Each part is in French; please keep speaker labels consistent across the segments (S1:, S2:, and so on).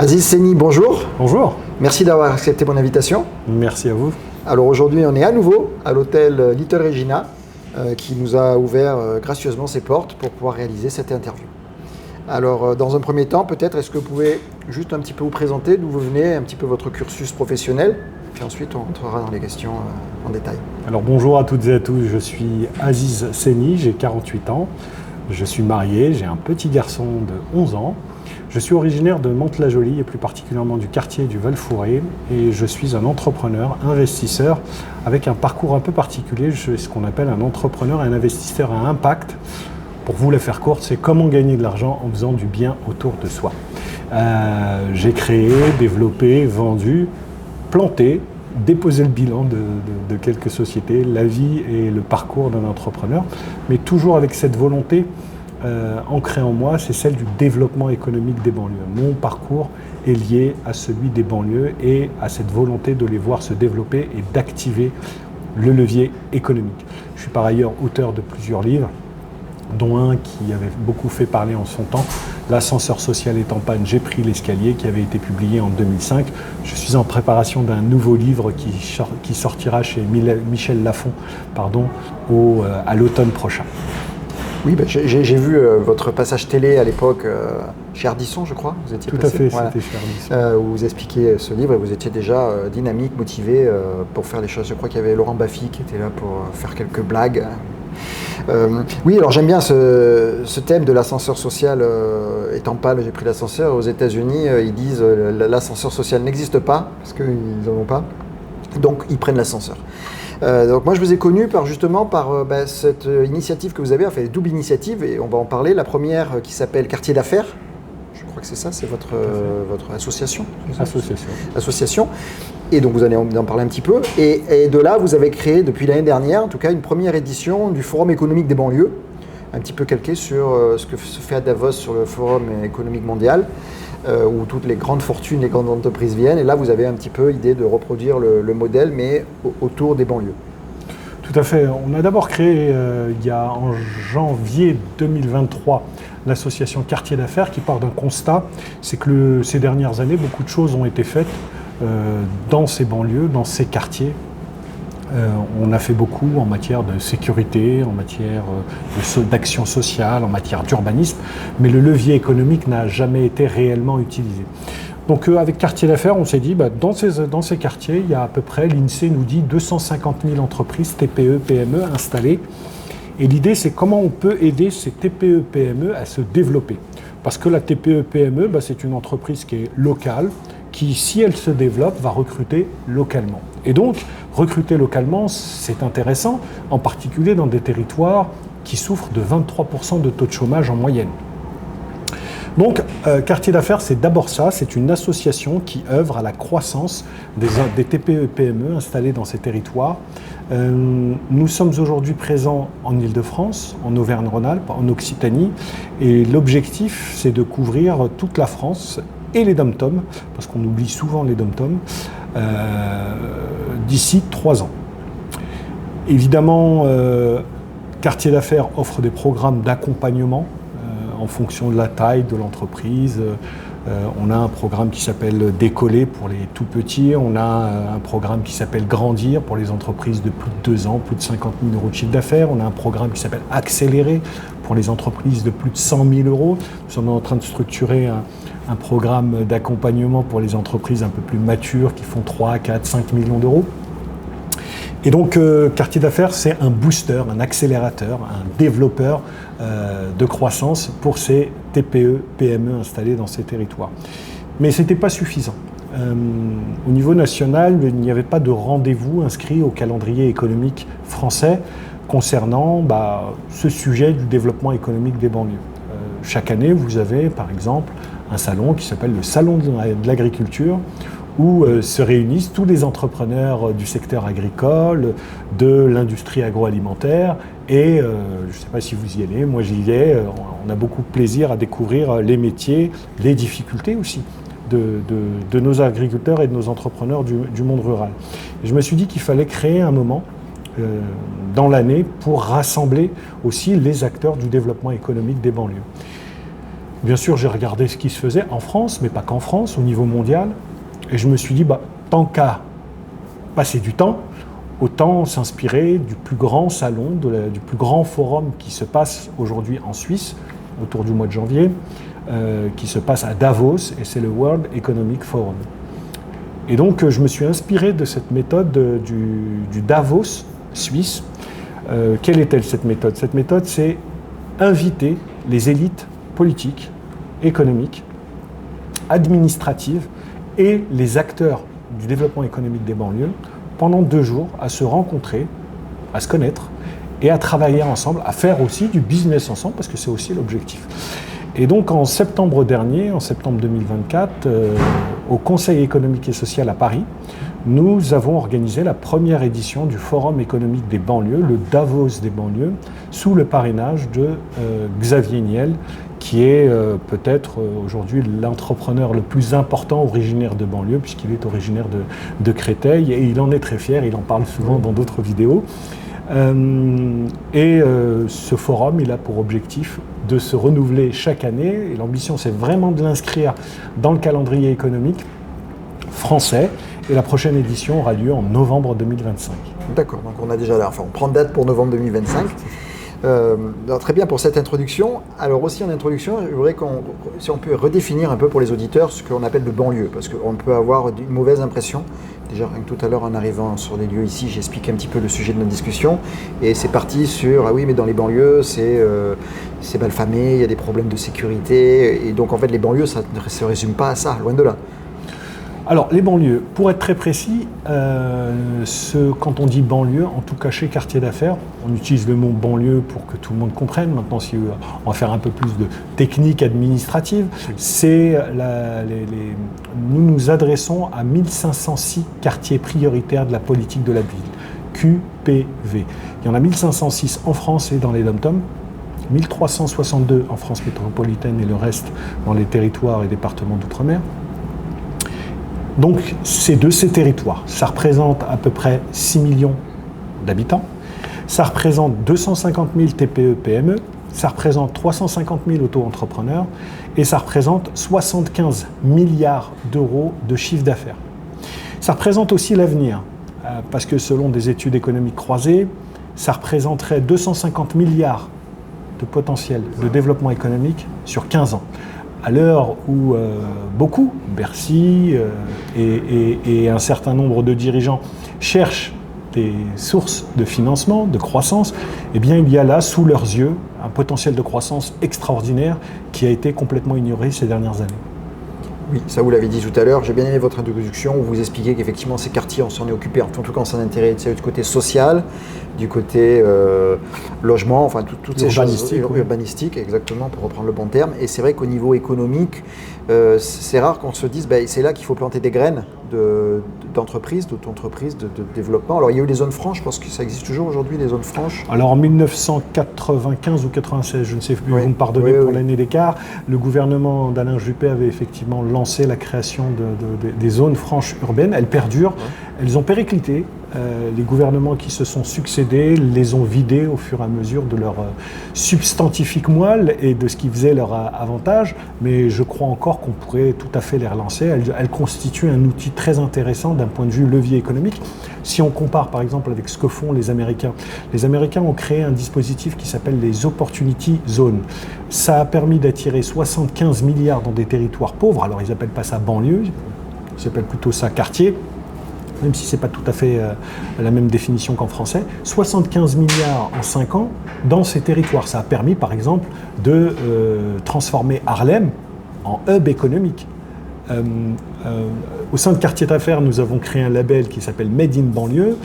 S1: Aziz Seni, bonjour.
S2: Bonjour.
S1: Merci d'avoir accepté mon invitation.
S2: Merci à vous.
S1: Alors aujourd'hui, on est à nouveau à l'hôtel Little Regina qui nous a ouvert gracieusement ses portes pour pouvoir réaliser cette interview. Alors dans un premier temps, peut-être, est-ce que vous pouvez juste un petit peu vous présenter d'où vous venez, un petit peu votre cursus professionnel, puis ensuite on rentrera dans les questions en détail.
S2: Alors bonjour à toutes et à tous, je suis Aziz Seni, j'ai 48 ans, je suis marié, j'ai un petit garçon de 11 ans. Je suis originaire de Mantes-la-Jolie et plus particulièrement du quartier du Val-Fouré et je suis un entrepreneur, investisseur avec un parcours un peu particulier. Je suis ce qu'on appelle un entrepreneur et un investisseur à impact. Pour vous la faire courte, c'est comment gagner de l'argent en faisant du bien autour de soi. J'ai créé, développé, vendu, planté, déposé le bilan de quelques sociétés, la vie et le parcours d'un entrepreneur, mais toujours avec cette volonté ancrée en moi, c'est celle du développement économique des banlieues. Mon parcours est lié à celui des banlieues et à cette volonté de les voir se développer et d'activer le levier économique. Je suis par ailleurs auteur de plusieurs livres, dont un qui avait beaucoup fait parler en son temps, L'ascenseur social est en panne, j'ai pris l'escalier, qui avait été publié en 2005. Je suis en préparation d'un nouveau livre qui sortira chez Michel Lafon à l'automne prochain.
S1: Oui, j'ai vu votre passage télé à l'époque chez Ardisson, je crois. Vous étiez
S2: Tout
S1: passé,
S2: à fait,
S1: voilà,
S2: c'était chez Ardisson.
S1: où vous expliquiez ce livre et vous étiez déjà dynamique, motivé pour faire les choses. Je crois qu'il y avait Laurent Baffy qui était là pour faire quelques blagues. Oui, alors j'aime bien ce thème de l'ascenseur social étant panne, j'ai pris l'ascenseur. Aux États-Unis, ils disent l'ascenseur social n'existe pas parce qu'ils n'en ont pas, donc ils prennent l'ascenseur. Donc moi je vous ai connu par cette initiative que vous avez, enfin double initiative, et on va en parler. La première qui s'appelle Quartier d'affaires, je crois que c'est ça, c'est votre association. Association. Et donc vous allez en parler un petit peu. Et de là, vous avez créé depuis l'année dernière, en tout cas, une première édition du Forum économique des banlieues, un petit peu calqué sur ce que se fait à Davos sur le Forum économique mondial, où toutes les grandes fortunes, les grandes entreprises viennent. Et là, vous avez un petit peu l'idée de reproduire le modèle, mais autour des banlieues.
S2: Tout à fait. On a d'abord créé, en janvier 2023, l'association Quartier d'affaires, qui part d'un constat, c'est que ces dernières années, beaucoup de choses ont été faites dans ces banlieues, dans ces quartiers. On a fait beaucoup en matière de sécurité, en matière d'action sociale, en matière d'urbanisme, mais le levier économique n'a jamais été réellement utilisé. Donc avec Quartier d'affaires, on s'est dit, dans ces quartiers, il y a à peu près, l'INSEE nous dit 250 000 entreprises TPE, PME installées. Et l'idée, c'est comment on peut aider ces TPE, PME à se développer. Parce que la TPE, PME, c'est une entreprise qui est locale, qui, si elle se développe, va recruter localement. Et donc, recruter localement, c'est intéressant, en particulier dans des territoires qui souffrent de 23% de taux de chômage en moyenne. Donc, Quartier d'affaires, c'est d'abord ça, c'est une association qui œuvre à la croissance des TPE-PME installées dans ces territoires. Nous sommes aujourd'hui présents en Île-de-France, en Auvergne-Rhône-Alpes, en Occitanie, et l'objectif, c'est de couvrir toute la France et les dom-toms, parce qu'on oublie souvent les dom-toms, d'ici 3 ans. Évidemment, Quartier d'affaires offre des programmes d'accompagnement en fonction de la taille de l'entreprise. On a un programme qui s'appelle Décoller pour les tout petits, on a un programme qui s'appelle Grandir pour les entreprises de plus de 2 ans, plus de 50 000 euros de chiffre d'affaires, on a un programme qui s'appelle Accélérer pour les entreprises de plus de 100 000 euros. Nous sommes en train de structurer un programme d'accompagnement pour les entreprises un peu plus matures qui font 3, 4, 5 millions d'euros. Et donc, Quartier d'affaires, c'est un booster, un accélérateur, un développeur de croissance pour ces TPE, PME installés dans ces territoires. Mais ce n'était pas suffisant. Au niveau national, il n'y avait pas de rendez-vous inscrit au calendrier économique français concernant ce sujet du développement économique des banlieues. Chaque année, vous avez, par exemple, un salon qui s'appelle le Salon de l'agriculture, où se réunissent tous les entrepreneurs du secteur agricole, de l'industrie agroalimentaire, et je ne sais pas si vous y allez, moi j'y vais, on a beaucoup de plaisir à découvrir les métiers, les difficultés aussi de nos agriculteurs et de nos entrepreneurs du monde rural. Et je me suis dit qu'il fallait créer un moment dans l'année pour rassembler aussi les acteurs du développement économique des banlieues. Bien sûr, j'ai regardé ce qui se faisait en France, mais pas qu'en France, au niveau mondial. Et je me suis dit, tant qu'à passer du temps, autant s'inspirer du plus grand salon, du plus grand forum qui se passe aujourd'hui en Suisse, autour du mois de janvier, qui se passe à Davos, et c'est le World Economic Forum. Et donc, je me suis inspiré de cette méthode du Davos suisse. Quelle est-elle cette méthode? Cette méthode, c'est inviter les élites politiques, économiques, administratives et les acteurs du développement économique des banlieues pendant 2 jours à se rencontrer, à se connaître et à travailler ensemble, à faire aussi du business ensemble parce que c'est aussi l'objectif. Et donc en septembre dernier, en septembre 2024, au Conseil économique et social à Paris, nous avons organisé la première édition du Forum économique des banlieues, le Davos des banlieues, sous le parrainage de Xavier Niel, qui est peut-être aujourd'hui l'entrepreneur le plus important originaire de banlieue, puisqu'il est originaire de Créteil, et il en est très fier, il en parle souvent dans d'autres vidéos. Ce forum, il a pour objectif de se renouveler chaque année, et l'ambition c'est vraiment de l'inscrire dans le calendrier économique français, et la prochaine édition aura lieu en novembre 2025.
S1: D'accord, donc on a déjà là, on prend date pour novembre 2025. Très bien pour cette introduction. Alors aussi en introduction, je voudrais si on peut redéfinir un peu pour les auditeurs ce qu'on appelle de banlieue, parce qu'on peut avoir une mauvaise impression. Déjà, tout à l'heure, en arrivant sur les lieux ici, j'explique un petit peu le sujet de notre discussion. Et c'est parti sur, ah oui, mais dans les banlieues, c'est mal famé, il y a des problèmes de sécurité. Et donc, en fait, les banlieues, ça ne se résume pas à ça, loin de là.
S2: Alors, les banlieues, pour être très précis, quand on dit banlieue, en tout cas chez Quartier d'Affaires, on utilise le mot banlieue pour que tout le monde comprenne. Maintenant, si on va faire un peu plus de technique administrative, nous nous adressons à 1506 quartiers prioritaires de la politique de la ville, QPV. Il y en a 1506 en France et dans les DOM-TOM, 1362 en France métropolitaine et le reste dans les territoires et départements d'outre-mer. Donc, c'est de ces territoires. Ça représente à peu près 6 millions d'habitants. Ça représente 250 000 TPE-PME. Ça représente 350 000 auto-entrepreneurs. Et ça représente 75 milliards d'euros de chiffre d'affaires. Ça représente aussi l'avenir. Parce que selon des études économiques croisées, ça représenterait 250 milliards de potentiel de développement économique sur 15 ans. À l'heure où beaucoup, Bercy et un certain nombre de dirigeants cherchent des sources de financement, de croissance, eh bien il y a là, sous leurs yeux, un potentiel de croissance extraordinaire qui a été complètement ignoré ces dernières années.
S1: Oui, ça vous l'avez dit tout à l'heure. J'ai bien aimé votre introduction où vous expliquez qu'effectivement ces quartiers, on s'en est occupé, en tout cas on s'en intéresse du côté social, du côté logement, enfin toutes ces choses urbanistiques, exactement, pour reprendre le bon terme. Et c'est vrai qu'au niveau économique, c'est rare qu'on se dise c'est là qu'il faut planter des graines d'entreprises, d'auto-entreprises, de développement. Alors il y a eu des zones franches, je pense que ça existe toujours aujourd'hui, les zones franches.
S2: Alors en 1995 ou 96, je ne sais plus, vous me pardonnez pour l'année d'écart, le gouvernement d'Alain Juppé avait effectivement lancé la création des zones franches urbaines. Elles perdurent, elles ont périclité. Les gouvernements qui se sont succédés les ont vidés au fur et à mesure de leur substantifique moelle et de ce qui faisait leur avantage, mais je crois encore qu'on pourrait tout à fait les relancer. Elles constituent un outil très intéressant d'un point de vue levier économique. Si on compare par exemple avec ce que font les Américains ont créé un dispositif qui s'appelle les Opportunity Zones. Ça a permis d'attirer 75 milliards dans des territoires pauvres, alors ils n'appellent pas ça banlieue, ils appellent plutôt ça quartier, même si ce n'est pas tout à fait la même définition qu'en français, 75 milliards en 5 ans dans ces territoires. Ça a permis, par exemple, de transformer Harlem en hub économique. Au sein de Quartier d'Affaires, nous avons créé un label qui s'appelle Made in Banlieue.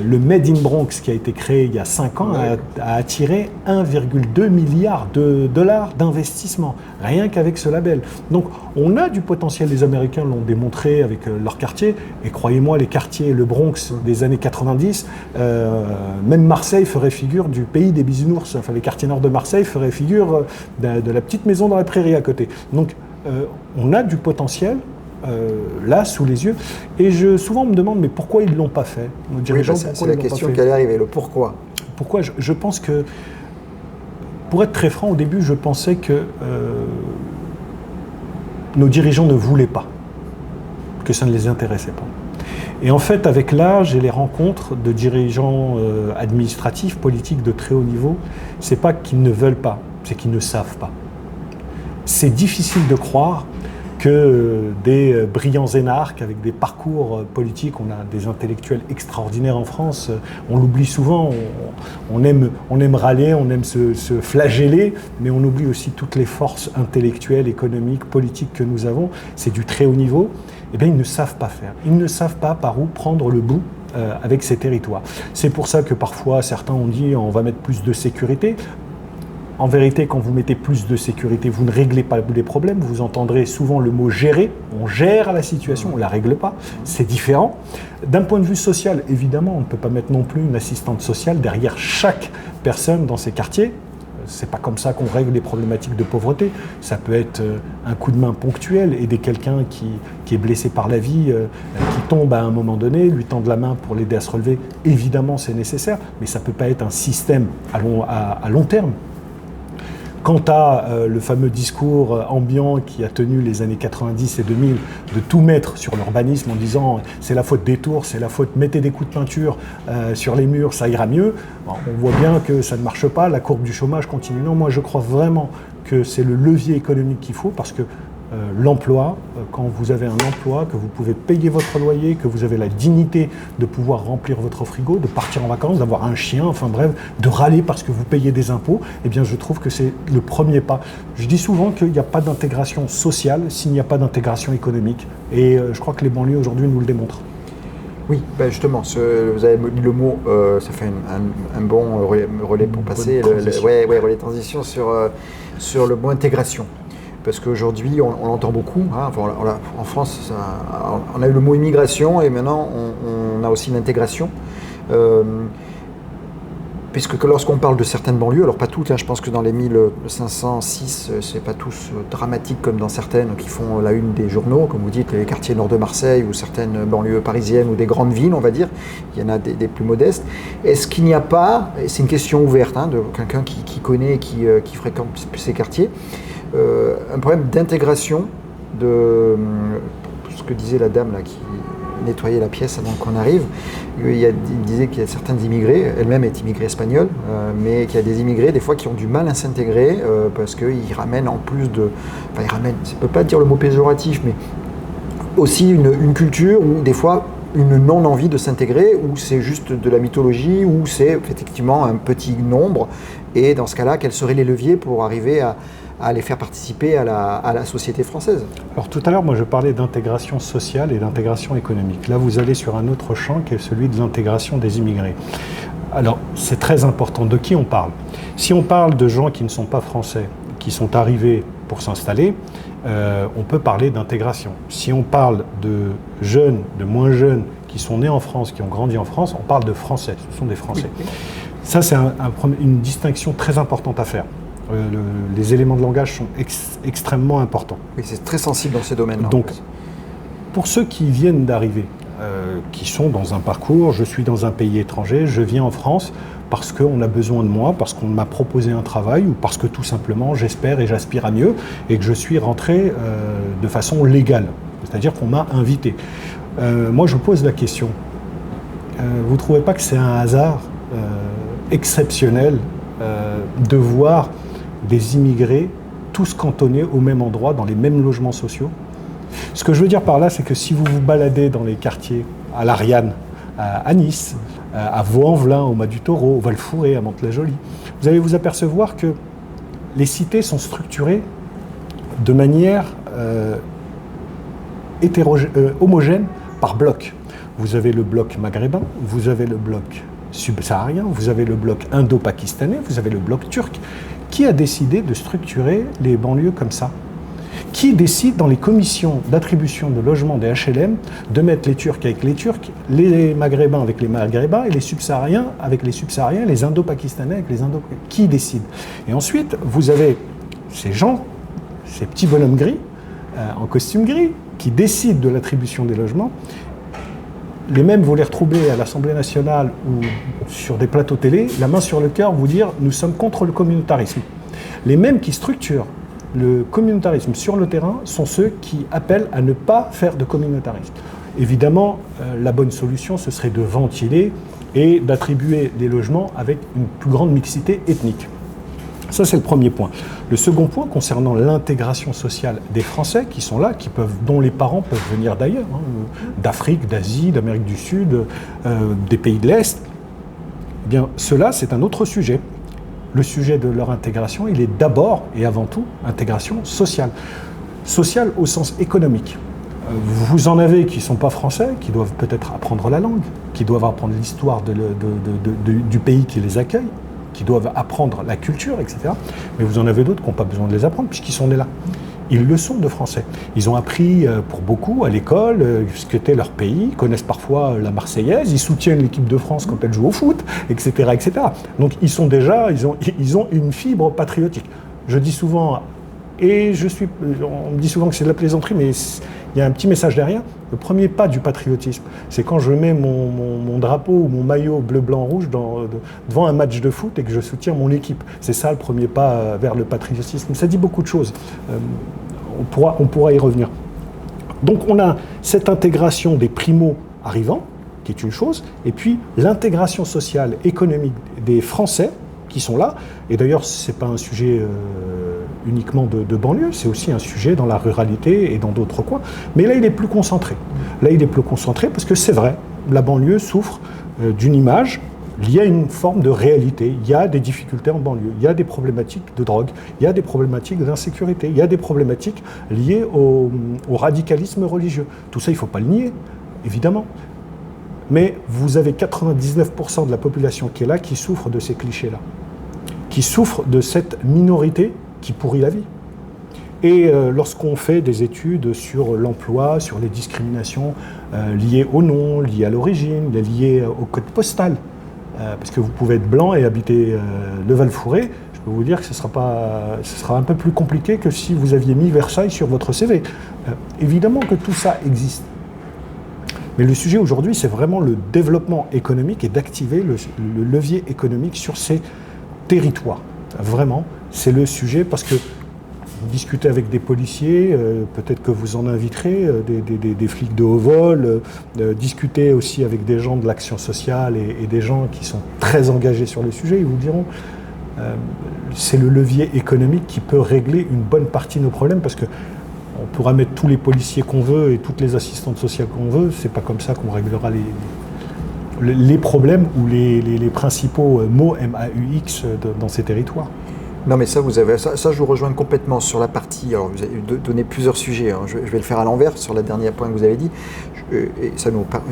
S2: Le Made in Bronx, qui a été créé il y a 5 ans, a attiré 1,2 milliard de dollars d'investissement, rien qu'avec ce label. Donc on a du potentiel, les Américains l'ont démontré avec leurs quartiers, et croyez-moi, les quartiers, le Bronx des années 90, même Marseille ferait figure du pays des bisounours, enfin les quartiers nord de Marseille feraient figure de la petite maison dans la prairie à côté. Donc on a du potentiel là sous les yeux, et souvent on me demande mais pourquoi ils ne l'ont pas fait.
S1: C'est la question qui allait arriver, le pourquoi.
S2: Pourquoi je pense que Pour être très franc, au début, je pensais que nos dirigeants ne voulaient pas, que ça ne les intéressait pas. Et en fait, avec l'âge et les rencontres de dirigeants administratifs, politiques de très haut niveau, c'est pas qu'ils ne veulent pas, c'est qu'ils ne savent pas. C'est difficile de croire que des brillants énarques avec des parcours politiques, on a des intellectuels extraordinaires en France, on l'oublie souvent, on aime râler, on aime se flageller, mais on oublie aussi toutes les forces intellectuelles, économiques, politiques que nous avons, c'est du très haut niveau. Eh bien, ils ne savent pas faire. Ils ne savent pas par où prendre le bout avec ces territoires. C'est pour ça que parfois, certains ont dit on va mettre plus de sécurité. En vérité, quand vous mettez plus de sécurité, vous ne réglez pas les problèmes. Vous entendrez souvent le mot gérer. On gère la situation, on ne la règle pas. C'est différent. D'un point de vue social, évidemment, on ne peut pas mettre non plus une assistante sociale derrière chaque personne dans ces quartiers. C'est pas comme ça qu'on règle les problématiques de pauvreté. Ça peut être un coup de main ponctuel, aider quelqu'un qui est blessé par la vie, qui tombe à un moment donné, lui tendre la main pour l'aider à se relever. Évidemment, c'est nécessaire, mais ça peut pas être un système à long terme. Quant à le fameux discours ambiant qui a tenu les années 90 et 2000 de tout mettre sur l'urbanisme en disant c'est la faute des tours, c'est la faute, mettez des coups de peinture sur les murs, ça ira mieux. Bon, on voit bien que ça ne marche pas, la courbe du chômage continue. Non, moi je crois vraiment que c'est le levier économique qu'il faut parce que l'emploi, quand vous avez un emploi, que vous pouvez payer votre loyer, que vous avez la dignité de pouvoir remplir votre frigo, de partir en vacances, d'avoir un chien, enfin bref, de râler parce que vous payez des impôts, eh bien je trouve que c'est le premier pas. Je dis souvent qu'il n'y a pas d'intégration sociale s'il n'y a pas d'intégration économique. Et je crois que les banlieues aujourd'hui nous le démontrent.
S1: Oui, ben justement, vous avez dit le mot, ça fait un bon relais pour passer, relais de transition sur le mot intégration. Parce qu'aujourd'hui, on l'entend beaucoup. Hein, en France, on a eu le mot immigration et maintenant, on a aussi l'intégration. Puisque lorsqu'on parle de certaines banlieues, alors pas toutes, hein, je pense que dans les 1506, c'est pas tous dramatique comme dans certaines qui font la une des journaux, comme vous dites, les quartiers nord de Marseille ou certaines banlieues parisiennes ou des grandes villes, on va dire. Il y en a des plus modestes. Est-ce qu'il n'y a pas, et c'est une question ouverte hein, de quelqu'un qui connaît et qui fréquente ces quartiers, un problème d'intégration de ce que disait la dame là qui nettoyait la pièce avant qu'on arrive. Il disait qu'il y a certains immigrés, elle-même est immigrée espagnole, mais qu'il y a des immigrés des fois qui ont du mal à s'intégrer parce qu'ils ramènent en plus de... Enfin, ils ramènent, je ne peux pas dire le mot péjoratif, mais aussi une culture où des fois une non-envie de s'intégrer, où c'est juste de la mythologie, où c'est effectivement un petit nombre, et dans ce cas-là, quels seraient les leviers pour arriver à les faire participer à la société française?
S2: Alors tout à l'heure, moi je parlais d'intégration sociale et d'intégration économique. Là, vous allez sur un autre champ qui est celui de l'intégration des immigrés. Alors, c'est très important. De qui on parle? Si on parle de gens qui ne sont pas français, qui sont arrivés pour s'installer, on peut parler d'intégration. Si on parle de jeunes, de moins jeunes, qui sont nés en France, qui ont grandi en France, on parle de Français. Ce sont des Français. Oui. Ça, c'est une distinction très importante à faire. Les éléments de langage sont extrêmement importants.
S1: Oui, c'est très sensible dans ces domaines-là.
S2: Donc, pour ceux qui viennent d'arriver, qui sont dans un parcours, je suis dans un pays étranger, je viens en France parce qu'on a besoin de moi, parce qu'on m'a proposé un travail ou parce que tout simplement j'espère et j'aspire à mieux et que je suis rentré de façon légale, c'est-à-dire qu'on m'a invité. Moi, je vous pose la question. Vous ne trouvez pas que c'est un hasard exceptionnel de voir des immigrés tous cantonnés au même endroit, dans les mêmes logements sociaux? Ce que je veux dire par là, c'est que si vous vous baladez dans les quartiers, à l'Ariane, à Nice, à Vaux-en-Velin, au Mas du Taureau, au Val-Fouré, à Mantes-la-Jolie, vous allez vous apercevoir que les cités sont structurées de manière homogène par bloc. Vous avez le bloc maghrébin, vous avez le bloc subsaharien, vous avez le bloc indo-pakistanais, vous avez le bloc turc. Qui a décidé de structurer les banlieues comme ça? Qui décide dans les commissions d'attribution de logements des HLM de mettre les Turcs avec les Turcs, les Maghrébins avec les Maghrébins et les Subsahariens avec les Subsahariens, les Indo-Pakistanais avec les Indo-Pakistanais? Qui décide? Et ensuite, vous avez ces gens, ces petits bonhommes gris, en costume gris, qui décident de l'attribution des logements. Les mêmes, vous les retrouvez à l'Assemblée nationale ou sur des plateaux télé, la main sur le cœur, vous dire « nous sommes contre le communautarisme ». Les mêmes qui structurent le communautarisme sur le terrain sont ceux qui appellent à ne pas faire de communautarisme. Évidemment, la bonne solution, ce serait de ventiler et d'attribuer des logements avec une plus grande mixité ethnique. Ça, c'est le premier point. Le second point, concernant l'intégration sociale des Français qui sont là, dont les parents peuvent venir d'ailleurs, d'Afrique, d'Asie, d'Amérique du Sud, des pays de l'Est, eh bien, cela, c'est un autre sujet. Le sujet de leur intégration, il est d'abord et avant tout intégration sociale. Sociale au sens économique. Vous en avez qui ne sont pas français, qui doivent peut-être apprendre la langue, qui doivent apprendre l'histoire du pays qui les accueille, qui doivent apprendre la culture, etc. Mais vous en avez d'autres qui n'ont pas besoin de les apprendre puisqu'ils sont nés là. Ils le sont de français. Ils ont appris pour beaucoup à l'école ce qu'était leur pays, ils connaissent parfois la Marseillaise, ils soutiennent l'équipe de France quand elle joue au foot, etc., etc. Donc ils sont déjà, ils ont une fibre patriotique. Je dis souvent, on me dit souvent que c'est de la plaisanterie, mais il y a un petit message derrière. Le premier pas du patriotisme, c'est quand je mets mon drapeau ou mon maillot bleu, blanc, rouge devant un match de foot et que je soutiens mon équipe. C'est ça le premier pas vers le patriotisme. Ça dit beaucoup de choses. On pourra y revenir. Donc on a cette intégration des primo-arrivants, qui est une chose, et puis l'intégration sociale, économique des Français qui sont là. Et d'ailleurs, ce n'est pas un sujet uniquement de banlieue, c'est aussi un sujet dans la ruralité et dans d'autres coins. Mais là, il est plus concentré. Là, il est plus concentré parce que c'est vrai, la banlieue souffre d'une image liée à une forme de réalité. Il y a des difficultés en banlieue, il y a des problématiques de drogue, il y a des problématiques d'insécurité, il y a des problématiques liées au radicalisme religieux. Tout ça, il ne faut pas le nier, évidemment. Mais vous avez 99% de la population qui est là qui souffre de ces clichés-là, qui souffre de cette minorité qui pourrit la vie. Et lorsqu'on fait des études sur l'emploi, sur les discriminations liées au nom, liées à l'origine, liées au code postal, parce que vous pouvez être blanc et habiter le Val-Fouré, je peux vous dire que ce sera un peu plus compliqué que si vous aviez mis Versailles sur votre CV. Évidemment que tout ça existe. Mais le sujet aujourd'hui, c'est vraiment le développement économique et d'activer le levier économique sur ces territoires. Vraiment, c'est le sujet parce que vous discutez avec des policiers, peut-être que vous en inviterez, des flics de haut vol, discutez aussi avec des gens de l'action sociale et des gens qui sont très engagés sur le sujet, ils vous diront c'est le levier économique qui peut régler une bonne partie de nos problèmes parce que on pourra mettre tous les policiers qu'on veut et toutes les assistantes sociales qu'on veut, c'est pas comme ça qu'on réglera les problèmes ou les principaux mots MAUX dans ces territoires.
S1: Non mais ça, je vous rejoins complètement sur la partie, alors vous avez donné plusieurs sujets, hein. Je vais le faire à l'envers sur le dernier point que vous avez dit,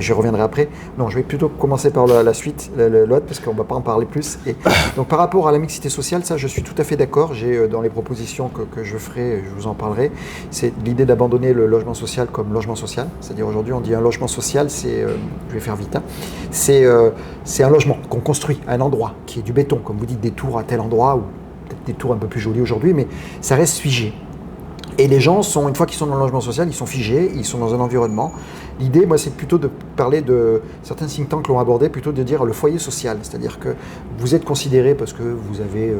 S1: j'y reviendrai après. Non, je vais plutôt commencer par la suite, l'autre, parce qu'on ne va pas en parler plus. Et donc par rapport à la mixité sociale, ça je suis tout à fait d'accord, j'ai dans les propositions que je ferai, je vous en parlerai, c'est l'idée d'abandonner le logement social comme logement social, c'est-à-dire aujourd'hui on dit un logement social, je vais faire vite, hein. C'est un logement qu'on construit à un endroit, qui est du béton, comme vous dites, des tours à tel endroit, ou peut-être des tours un peu plus jolies aujourd'hui, mais ça reste figé. Et les gens une fois qu'ils sont dans le logement social, ils sont figés, ils sont dans un environnement. L'idée, moi, c'est plutôt de parler de, certains think tanks l'ont abordé, plutôt de dire le foyer social. C'est-à-dire que vous êtes considéré parce que vous avez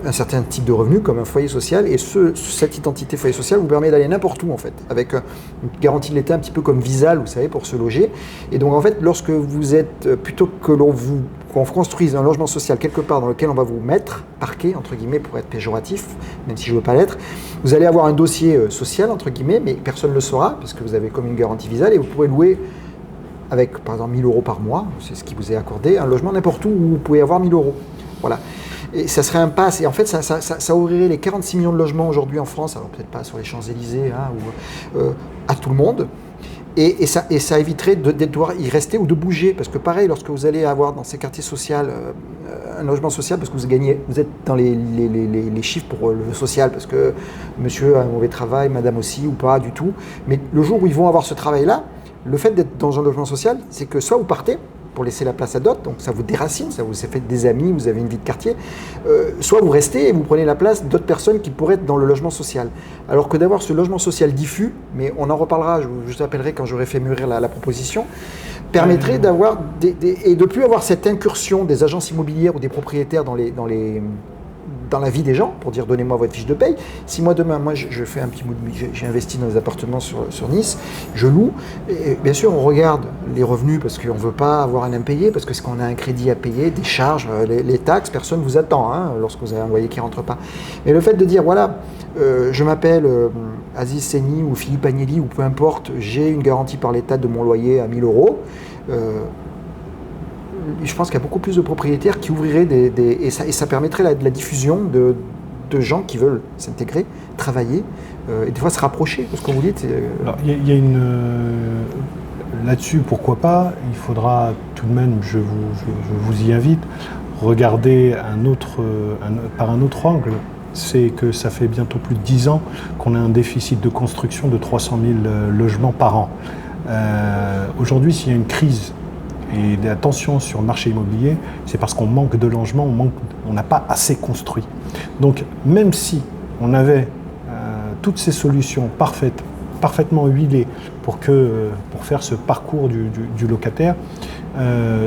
S1: un certain type de revenu comme un foyer social, et cette identité foyer social vous permet d'aller n'importe où, en fait, avec une garantie de l'État un petit peu comme Visal, vous savez, pour se loger. Et donc, en fait, lorsque vous êtes, plutôt que qu'on construise un logement social quelque part dans lequel on va vous mettre, parquer, entre guillemets, pour être péjoratif, même si je ne veux pas l'être, vous allez avoir un dossier social, entre guillemets, mais personne ne le saura, parce que vous avez comme une garantie Visal, et vous pourrez louer avec, par exemple, 1 000 € par mois, c'est ce qui vous est accordé, un logement n'importe où vous pouvez avoir 1 000 €. Voilà. Et ça serait un pass, et en fait, ça ouvrirait les 46 millions de logements aujourd'hui en France, alors peut-être pas sur les Champs-Élysées, hein, ou à tout le monde. Et ça éviterait de devoir y rester ou de bouger. Parce que pareil, lorsque vous allez avoir dans ces quartiers sociaux un logement social, parce que vous êtes dans les chiffres pour le social, parce que monsieur a un mauvais travail, madame aussi, ou pas du tout. Mais le jour où ils vont avoir ce travail-là, le fait d'être dans un logement social, c'est que soit vous partez pour laisser la place à d'autres, donc ça vous déracine, ça vous fait des amis, vous avez une vie de quartier, soit vous restez et vous prenez la place d'autres personnes qui pourraient être dans le logement social. Alors que d'avoir ce logement social diffus, mais on en reparlera, je vous appellerai quand j'aurai fait mûrir la proposition, permettrait d'avoir et de plus avoir cette incursion des agences immobilières ou des propriétaires dans dans la vie des gens pour dire donnez-moi votre fiche de paye. Si moi demain, je fais un petit bout de, j'ai investi dans des appartements sur Nice, je loue, et bien sûr on regarde les revenus parce qu'on ne veut pas avoir un impayé, parce que c'est qu'on a un crédit à payer, des charges, les taxes, personne ne vous attend lorsque vous avez un loyer qui ne rentre pas. Mais le fait de dire voilà, je m'appelle Aziz Seni ou Philippe Agnelli ou peu importe, j'ai une garantie par l'État de mon loyer à 1 000 €. Je pense qu'il y a beaucoup plus de propriétaires qui ouvriraient et ça permettrait la diffusion de gens qui veulent s'intégrer, travailler et des fois se rapprocher, parce que vous dites.
S2: Alors, il y a une là-dessus, pourquoi pas. Il faudra tout de même, je vous y invite, regarder par un autre angle. C'est que ça fait bientôt plus de 10 ans qu'on a un déficit de construction de 300 000 logements par an. Aujourd'hui, s'il y a une crise et de la tension sur le marché immobilier, c'est parce qu'on manque de logements, on n'a pas assez construit. Donc même si on avait toutes ces solutions parfaitement huilées pour faire ce parcours du locataire,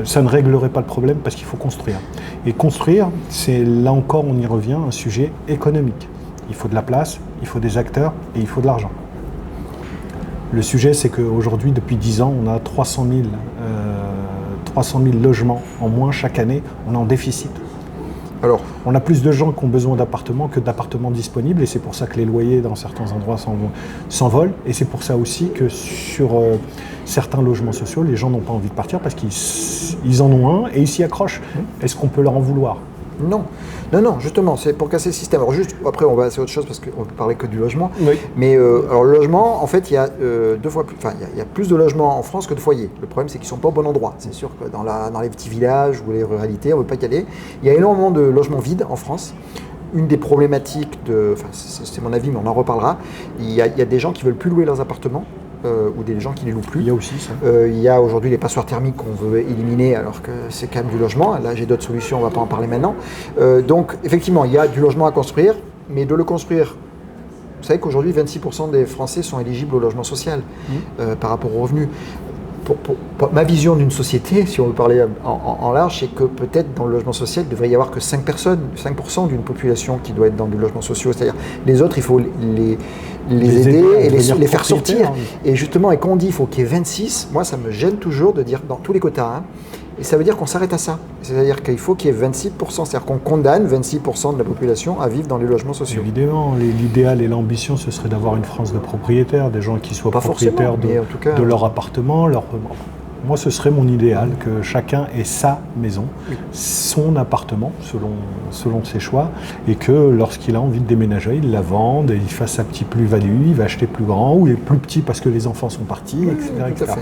S2: ça ne réglerait pas le problème parce qu'il faut construire. Et construire, c'est là encore, on y revient, un sujet économique. Il faut de la place, il faut des acteurs et il faut de l'argent. Le sujet, c'est qu'aujourd'hui, depuis 10 ans, on a 300 000 logements en moins chaque année, on est en déficit. Alors, on a plus de gens qui ont besoin d'appartements que d'appartements disponibles et c'est pour ça que les loyers dans certains endroits s'envolent et c'est pour ça aussi que sur certains logements sociaux, les gens n'ont pas envie de partir parce qu'ils en ont un et ils s'y accrochent. Est-ce qu'on peut leur en vouloir ?
S1: Non, justement, c'est pour casser le système. Alors juste, après on va passer à autre chose parce qu'on peut parler que du logement.
S2: Oui.
S1: Mais alors le logement, en fait, il y a il y a plus de logements en France que de foyers. Le problème, c'est qu'ils ne sont pas au bon endroit. C'est sûr que dans les petits villages ou les ruralités, on ne veut pas y aller. Il y a énormément de logements vides en France. Une des problématiques c'est mon avis, mais on en reparlera. Il y a des gens qui ne veulent plus louer leurs appartements. Ou des gens qui ne les louent plus.
S2: Il y a aussi ça.
S1: Il y a aujourd'hui les passoires thermiques qu'on veut éliminer alors que c'est quand même du logement. Là, j'ai d'autres solutions, on ne va pas en parler maintenant. Donc, effectivement, il y a du logement à construire, mais de le construire. Vous savez qu'aujourd'hui, 26% des Français sont éligibles au logement social par rapport aux revenus. Pour ma vision d'une société, si on veut parler en large, c'est que peut-être dans le logement social, il ne devrait y avoir que 5% d'une population qui doit être dans du logement social. C'est-à-dire les autres, il faut les aider et les faire sortir. Et justement, et quand on dit qu'il faut qu'il y ait 26, moi ça me gêne toujours de dire dans tous les quotas, et ça veut dire qu'on s'arrête à ça. C'est-à-dire qu'il faut qu'il y ait 26%, c'est-à-dire qu'on condamne 26% de la population à vivre dans les logements sociaux.
S2: Évidemment, l'idéal et l'ambition, ce serait d'avoir une France de propriétaires, des gens qui soient propriétaires de leur appartement. Moi, ce serait mon idéal, que chacun ait sa maison, son appartement, selon ses choix, et que lorsqu'il a envie de déménager, il la vende, et il fasse sa petite plus-value, il va acheter plus grand, ou il est plus petit parce que les enfants sont partis, etc.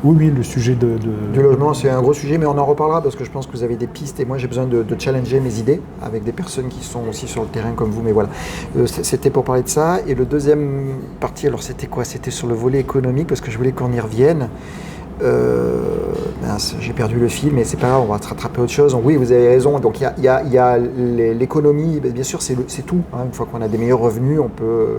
S2: Oui, le sujet
S1: du logement, c'est un gros sujet, mais on en reparlera parce que je pense que vous avez des pistes et moi j'ai besoin de challenger mes idées avec des personnes qui sont aussi sur le terrain comme vous, mais voilà. C'était pour parler de ça. Et le deuxième partie, alors c'était quoi ? C'était sur le volet économique parce que je voulais qu'on y revienne. J'ai perdu le fil, mais c'est pas grave, on va se rattraper autre chose. Donc, oui, vous avez raison. Donc il y a l'économie, bien sûr, c'est tout. Une fois qu'on a des meilleurs revenus, on peut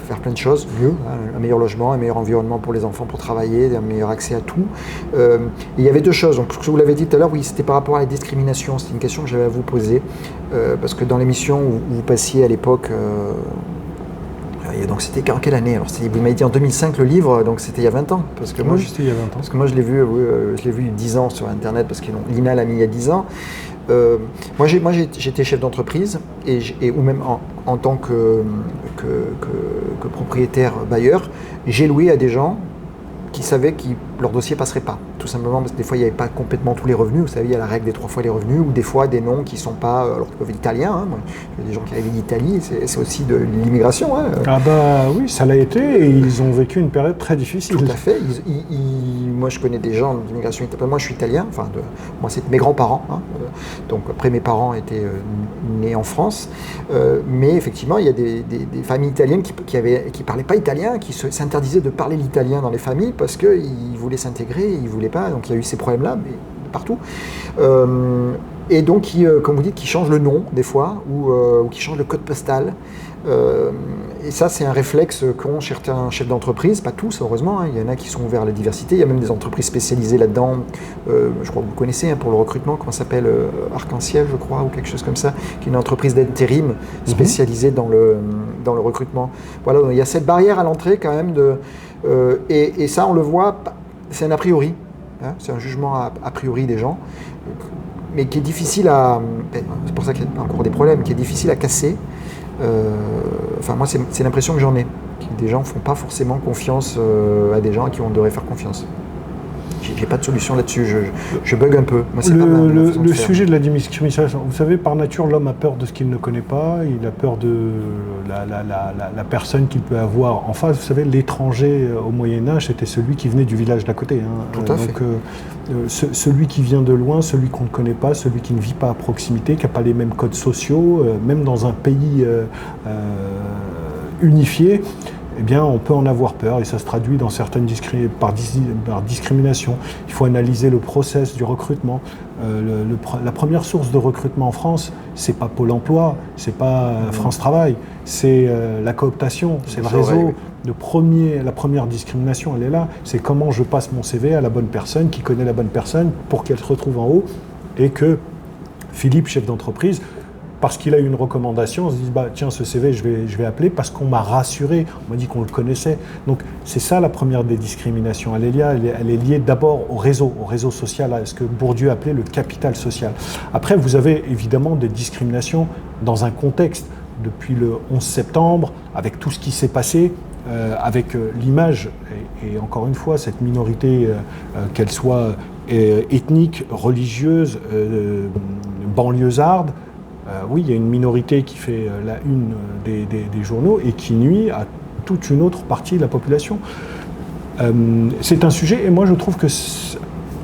S1: faire plein de choses mieux, un meilleur logement, un meilleur environnement pour les enfants pour travailler, un meilleur accès à tout. Il y avait deux choses. Donc, ce que vous l'avez dit tout à l'heure, oui, c'était par rapport à la discrimination. C'était une question que j'avais à vous poser parce que dans l'émission où vous passiez à l'époque. Donc c'était en quelle année ? Alors vous m'avez dit en 2005 le livre, donc c'était il y a 20 ans. Parce que moi,
S2: c'était il y a 20 ans.
S1: Parce que moi je l'ai vu il y a 10 ans sur internet, parce que Lina l'a mis il y a 10 ans. Moi j'étais chef d'entreprise ou même en tant que propriétaire bailleur, j'ai loué à des gens qui savaient que leur dossier passerait pas. Tout simplement parce que des fois il n'y avait pas complètement tous les revenus. Vous savez, il y a la règle des 3 fois les revenus, ou des fois des noms qui ne sont pas, alors qu'ils peuvent être italiens. Il y a des gens qui arrivent d'Italie, c'est aussi de l'immigration.
S2: Ah bah oui, ça l'a été et ils ont vécu une période très difficile.
S1: Tout à fait. Moi je connais des gens d'immigration italienne. Moi je suis italien, moi c'est mes grands-parents. Donc après mes parents étaient nés en France. Mais effectivement il y a des familles italiennes qui parlaient pas italien, qui s'interdisaient de parler l'italien dans les familles parce qu'ils voulaient s'intégrer, ils ne voulaient pas, donc il y a eu ces problèmes-là, mais partout. Et donc, comme vous dites, qui changent le nom, des fois, ou qui changent le code postal. Et ça, c'est un réflexe qu'ont certains chefs d'entreprise, pas tous, heureusement. Il y en a qui sont ouverts à la diversité. Il y a même des entreprises spécialisées là-dedans. Je crois que vous connaissez pour le recrutement, comment ça s'appelle Arc-en-Ciel, je crois, ou quelque chose comme ça, qui est une entreprise d'intérim spécialisée dans le recrutement. Voilà, donc il y a cette barrière à l'entrée quand même. Et ça, on le voit, c'est un a priori. C'est un jugement a priori des gens, mais qui est difficile à... C'est pour ça qu'il y a encore des problèmes, qui est difficile à casser. Enfin, moi, c'est l'impression que j'en ai. Que des gens ne font pas forcément confiance à des gens à qui on devrait faire confiance. J'ai pas de solution là-dessus, je bug un peu. Moi,
S2: le sujet de la discrimination, vous savez, par nature, l'homme a peur de ce qu'il ne connaît pas, il a peur de la personne qu'il peut avoir en face. Vous savez, l'étranger au Moyen-Âge, c'était celui qui venait du village d'à côté.
S1: Tout à fait.
S2: Donc, celui qui vient de loin, celui qu'on ne connaît pas, celui qui ne vit pas à proximité, qui n'a pas les mêmes codes sociaux, même dans un pays unifié, eh bien, on peut en avoir peur et ça se traduit dans certaines par discrimination. Il faut analyser le process du recrutement. La première source de recrutement en France, c'est pas Pôle emploi, c'est pas France Travail, c'est la cooptation, c'est le réseau. La première discrimination, elle est là. C'est comment je passe mon CV à la bonne personne, qui connaît la bonne personne, pour qu'elle se retrouve en haut et que Philippe, chef d'entreprise, parce qu'il a eu une recommandation, on se dit tiens, ce CV, je vais appeler parce qu'on m'a rassuré, on m'a dit qu'on le connaissait. Donc c'est ça la première des discriminations. Elle est liée d'abord au réseau social, à ce que Bourdieu appelait le capital social. Après, vous avez évidemment des discriminations dans un contexte. Depuis le 11 septembre, avec tout ce qui s'est passé, avec l'image, et encore une fois, cette minorité, qu'elle soit ethnique, religieuse, banlieusarde, oui, il y a une minorité qui fait la une des journaux et qui nuit à toute une autre partie de la population. C'est un sujet, et moi je trouve que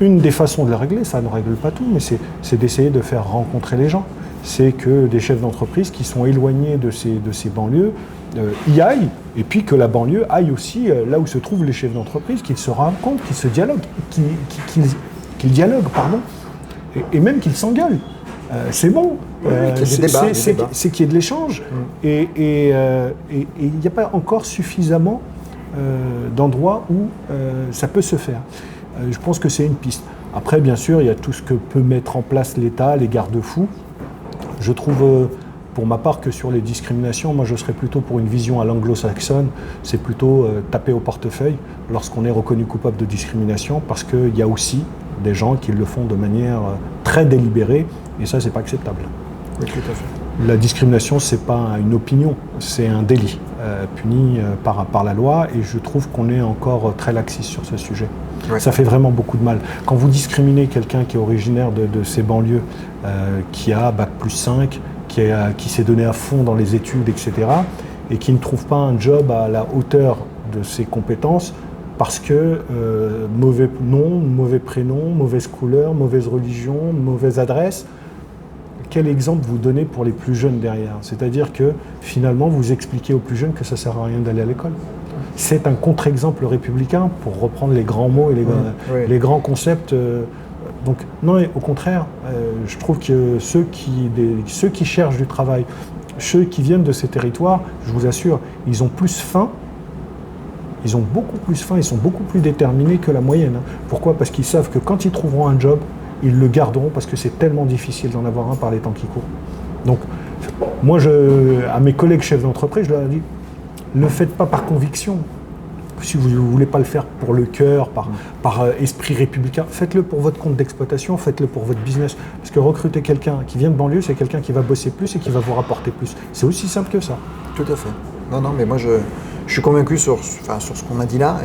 S2: une des façons de le régler, ça ne règle pas tout, mais c'est d'essayer de faire rencontrer les gens. C'est que des chefs d'entreprise qui sont éloignés de ces banlieues y aillent, et puis que la banlieue aille aussi là où se trouvent les chefs d'entreprise, qu'ils se rencontrent, qu'ils se dialoguent, qu'ils dialoguent, pardon, et même qu'ils s'engueulent. C'est bon, c'est qu'il y ait de l'échange, et il n'y a pas encore suffisamment d'endroits où ça peut se faire. Je pense que c'est une piste. Après, bien sûr, il y a tout ce que peut mettre en place l'État, les garde-fous. Je trouve, pour ma part, que sur les discriminations, moi je serais plutôt pour une vision à l'anglo-saxonne, c'est plutôt taper au portefeuille lorsqu'on est reconnu coupable de discrimination, parce qu'il y a aussi des gens qui le font de manière très délibérée, et ça, c'est pas acceptable.
S1: Oui, tout à fait.
S2: La discrimination, c'est pas une opinion, c'est un délit puni par la loi, et je trouve qu'on est encore très laxiste sur ce sujet. Ouais. Ça fait vraiment beaucoup de mal. Quand vous discriminez quelqu'un qui est originaire de ces banlieues, qui a Bac+5, qui s'est donné à fond dans les études, etc., et qui ne trouve pas un job à la hauteur de ses compétences, parce que mauvais nom, mauvais prénom, mauvaise couleur, mauvaise religion, mauvaise adresse, quel exemple vous donnez pour les plus jeunes derrière? C'est-à-dire que finalement vous expliquez aux plus jeunes que ça ne sert à rien d'aller à l'école. C'est un contre-exemple républicain, pour reprendre les grands mots et les grands concepts. Donc non, au contraire, je trouve que ceux qui cherchent du travail, ceux qui viennent de ces territoires, je vous assure, ils ont plus faim. Ils ont beaucoup plus faim, ils sont beaucoup plus déterminés que la moyenne. Pourquoi? Parce qu'ils savent que quand ils trouveront un job, ils le garderont, parce que c'est tellement difficile d'en avoir un par les temps qui courent. Donc, moi, à mes collègues chefs d'entreprise, je leur ai dit, ne le faites pas par conviction. Si vous ne voulez pas le faire pour le cœur, par esprit républicain, faites-le pour votre compte d'exploitation, faites-le pour votre business. Parce que recruter quelqu'un qui vient de banlieue, c'est quelqu'un qui va bosser plus et qui va vous rapporter plus. C'est aussi simple que ça.
S1: Tout à fait. Non, mais moi, je suis convaincu sur ce qu'on a dit là.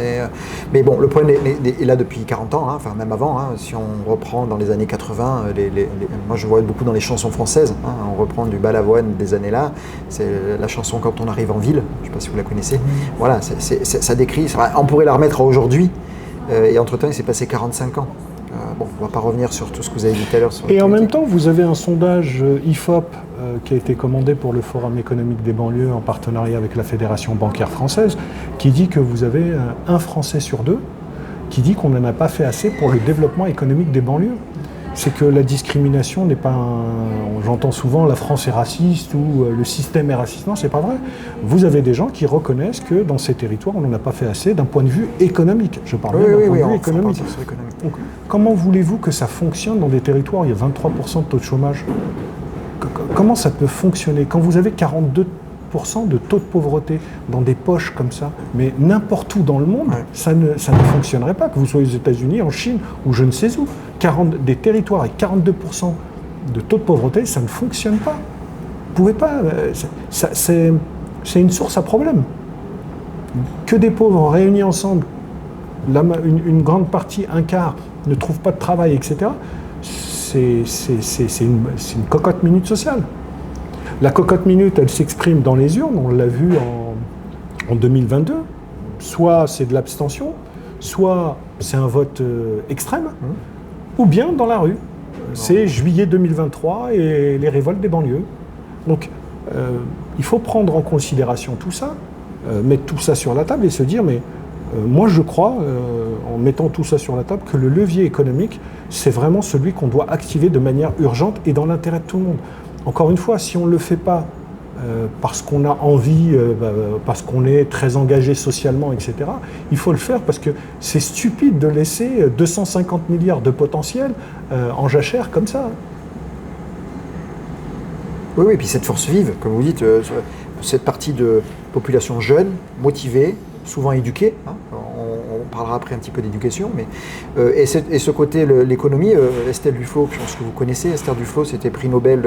S1: Mais bon, le problème est là depuis 40 ans, enfin même avant. Si on reprend dans les années 80, moi je vois beaucoup dans les chansons françaises. On reprend du Balavoine des années-là. C'est la chanson Quand on arrive en ville. Je ne sais pas si vous la connaissez. Voilà, ça décrit. On pourrait la remettre à aujourd'hui. Et entre-temps, il s'est passé 45 ans. Bon, on ne va pas revenir sur tout ce que vous avez dit tout à l'heure.
S2: Et en même temps, vous avez un sondage IFOP qui a été commandé pour le Forum économique des banlieues en partenariat avec la Fédération bancaire française, qui dit que vous avez un Français sur deux qui dit qu'on n'en a pas fait assez pour le développement économique des banlieues. c'est que la discrimination n'est pas j'entends souvent la France est raciste ou le système est raciste. Non, c'est pas vrai. Vous avez des gens qui reconnaissent que dans ces territoires, on n'en a pas fait assez d'un point de vue économique. Je parle bien d'un point de vue économique. Donc, comment voulez-vous que ça fonctionne dans des territoires où il y a 23% de taux de chômage? Comment ça peut fonctionner quand vous avez 42% de taux de pauvreté dans des poches comme ça, mais n'importe où dans le monde, ça ne fonctionnerait pas, que vous soyez aux États-Unis, en Chine ou je ne sais où. Des territoires avec 42% de taux de pauvreté, ça ne fonctionne pas. Vous pouvez pas. C'est une source à problème. Que des pauvres réunis ensemble, une grande partie, un quart, ne trouvent pas de travail, etc. C'est une cocotte minute sociale. La cocotte minute, elle s'exprime dans les urnes, on l'a vu en 2022. Soit c'est de l'abstention, soit c'est un vote extrême, ou bien dans la rue. C'est juillet 2023 et les révoltes des banlieues. Donc il faut prendre en considération tout ça, mettre tout ça sur la table et se dire, mais moi je crois, en mettant tout ça sur la table, que le levier économique, c'est vraiment celui qu'on doit activer de manière urgente et dans l'intérêt de tout le monde. Encore une fois, si on ne le fait pas parce qu'on a envie, parce qu'on est très engagé socialement, etc., il faut le faire parce que c'est stupide de laisser 250 milliards de potentiel en jachère comme ça.
S1: Oui, et puis cette force vive, comme vous dites, cette partie de population jeune, motivée, souvent éduquée, hein, on parlera après un petit peu d'éducation, mais et ce côté, l'économie, Estelle Duflo, je pense que vous connaissez, Esther Duflo, c'était prix Nobel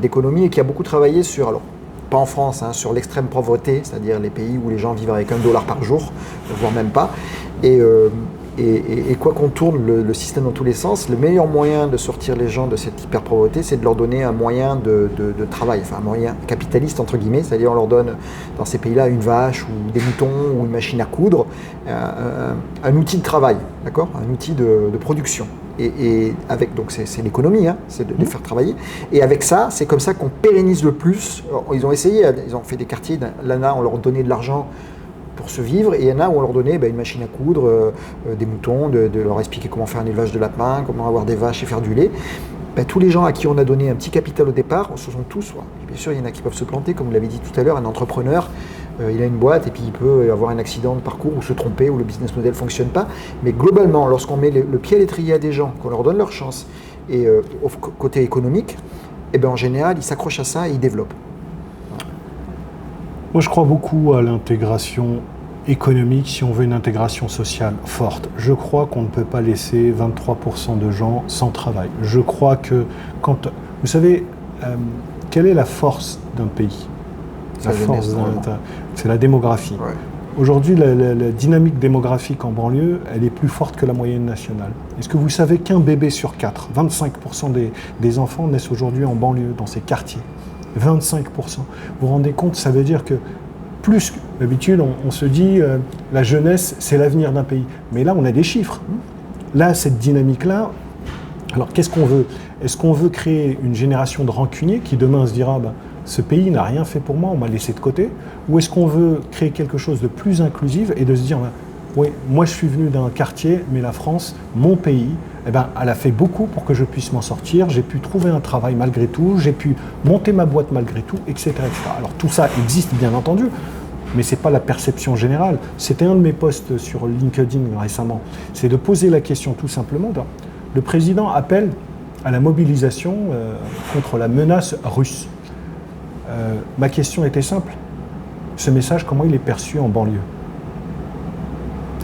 S1: d'économie et qui a beaucoup travaillé sur, alors pas en France, hein, sur l'extrême pauvreté, c'est-à-dire les pays où les gens vivent avec $1 par jour, voire même pas, et quoi qu'on tourne le système dans tous les sens, le meilleur moyen de sortir les gens de cette hyper-pauvreté, c'est de leur donner un moyen de travail, enfin un moyen capitaliste entre guillemets, c'est-à-dire on leur donne dans ces pays-là une vache ou des moutons ou une machine à coudre, un outil de travail, d'accord, un outil de production. Et avec, donc c'est l'économie, hein, c'est de les faire travailler. Et avec ça, c'est comme ça qu'on pérennise le plus. Alors, ils ont essayé, ils ont fait des quartiers, là on leur donnait de l'argent pour se vivre, et il y en a où on leur donnait une machine à coudre, des moutons, de leur expliquer comment faire un élevage de lapins, comment avoir des vaches et faire du lait. Tous les gens à qui on a donné un petit capital au départ, ce sont tous, et bien sûr il y en a qui peuvent se planter, comme vous l'avez dit tout à l'heure, un entrepreneur, il a une boîte et puis il peut avoir un accident de parcours ou se tromper, ou le business model ne fonctionne pas, mais globalement, lorsqu'on met le pied à l'étrier à des gens, qu'on leur donne leur chance, et au côté économique, en général, ils s'accrochent à ça et ils développent.
S2: Moi, je crois beaucoup à l'intégration économique si on veut une intégration sociale forte. Je crois qu'on ne peut pas laisser 23% de gens sans travail. Je crois que quand... Vous savez, quelle est la force d'un pays? C'est la démographie. Ouais. Aujourd'hui, la dynamique démographique en banlieue, elle est plus forte que la moyenne nationale. Est-ce que vous savez qu'un bébé sur 4, 25% des enfants naissent aujourd'hui en banlieue, dans ces quartiers? 25%. Vous vous rendez compte, ça veut dire que plus d'habitude, on se dit la jeunesse, c'est l'avenir d'un pays. Mais là, on a des chiffres. Là, cette dynamique-là, alors qu'est-ce qu'on veut? Est-ce qu'on veut créer une génération de rancuniers qui demain se dira ce pays n'a rien fait pour moi, on m'a laissé de côté? Ou est-ce qu'on veut créer quelque chose de plus inclusif et de se dire oui, moi je suis venu d'un quartier, mais la France, mon pays, elle a fait beaucoup pour que je puisse m'en sortir, j'ai pu trouver un travail malgré tout, j'ai pu monter ma boîte malgré tout, etc., etc. Alors tout ça existe bien entendu, mais ce n'est pas la perception générale. C'était un de mes posts sur LinkedIn récemment, c'est de poser la question tout simplement, le président appelle à la mobilisation contre la menace russe. Ma question était simple, ce message, comment il est perçu en banlieue?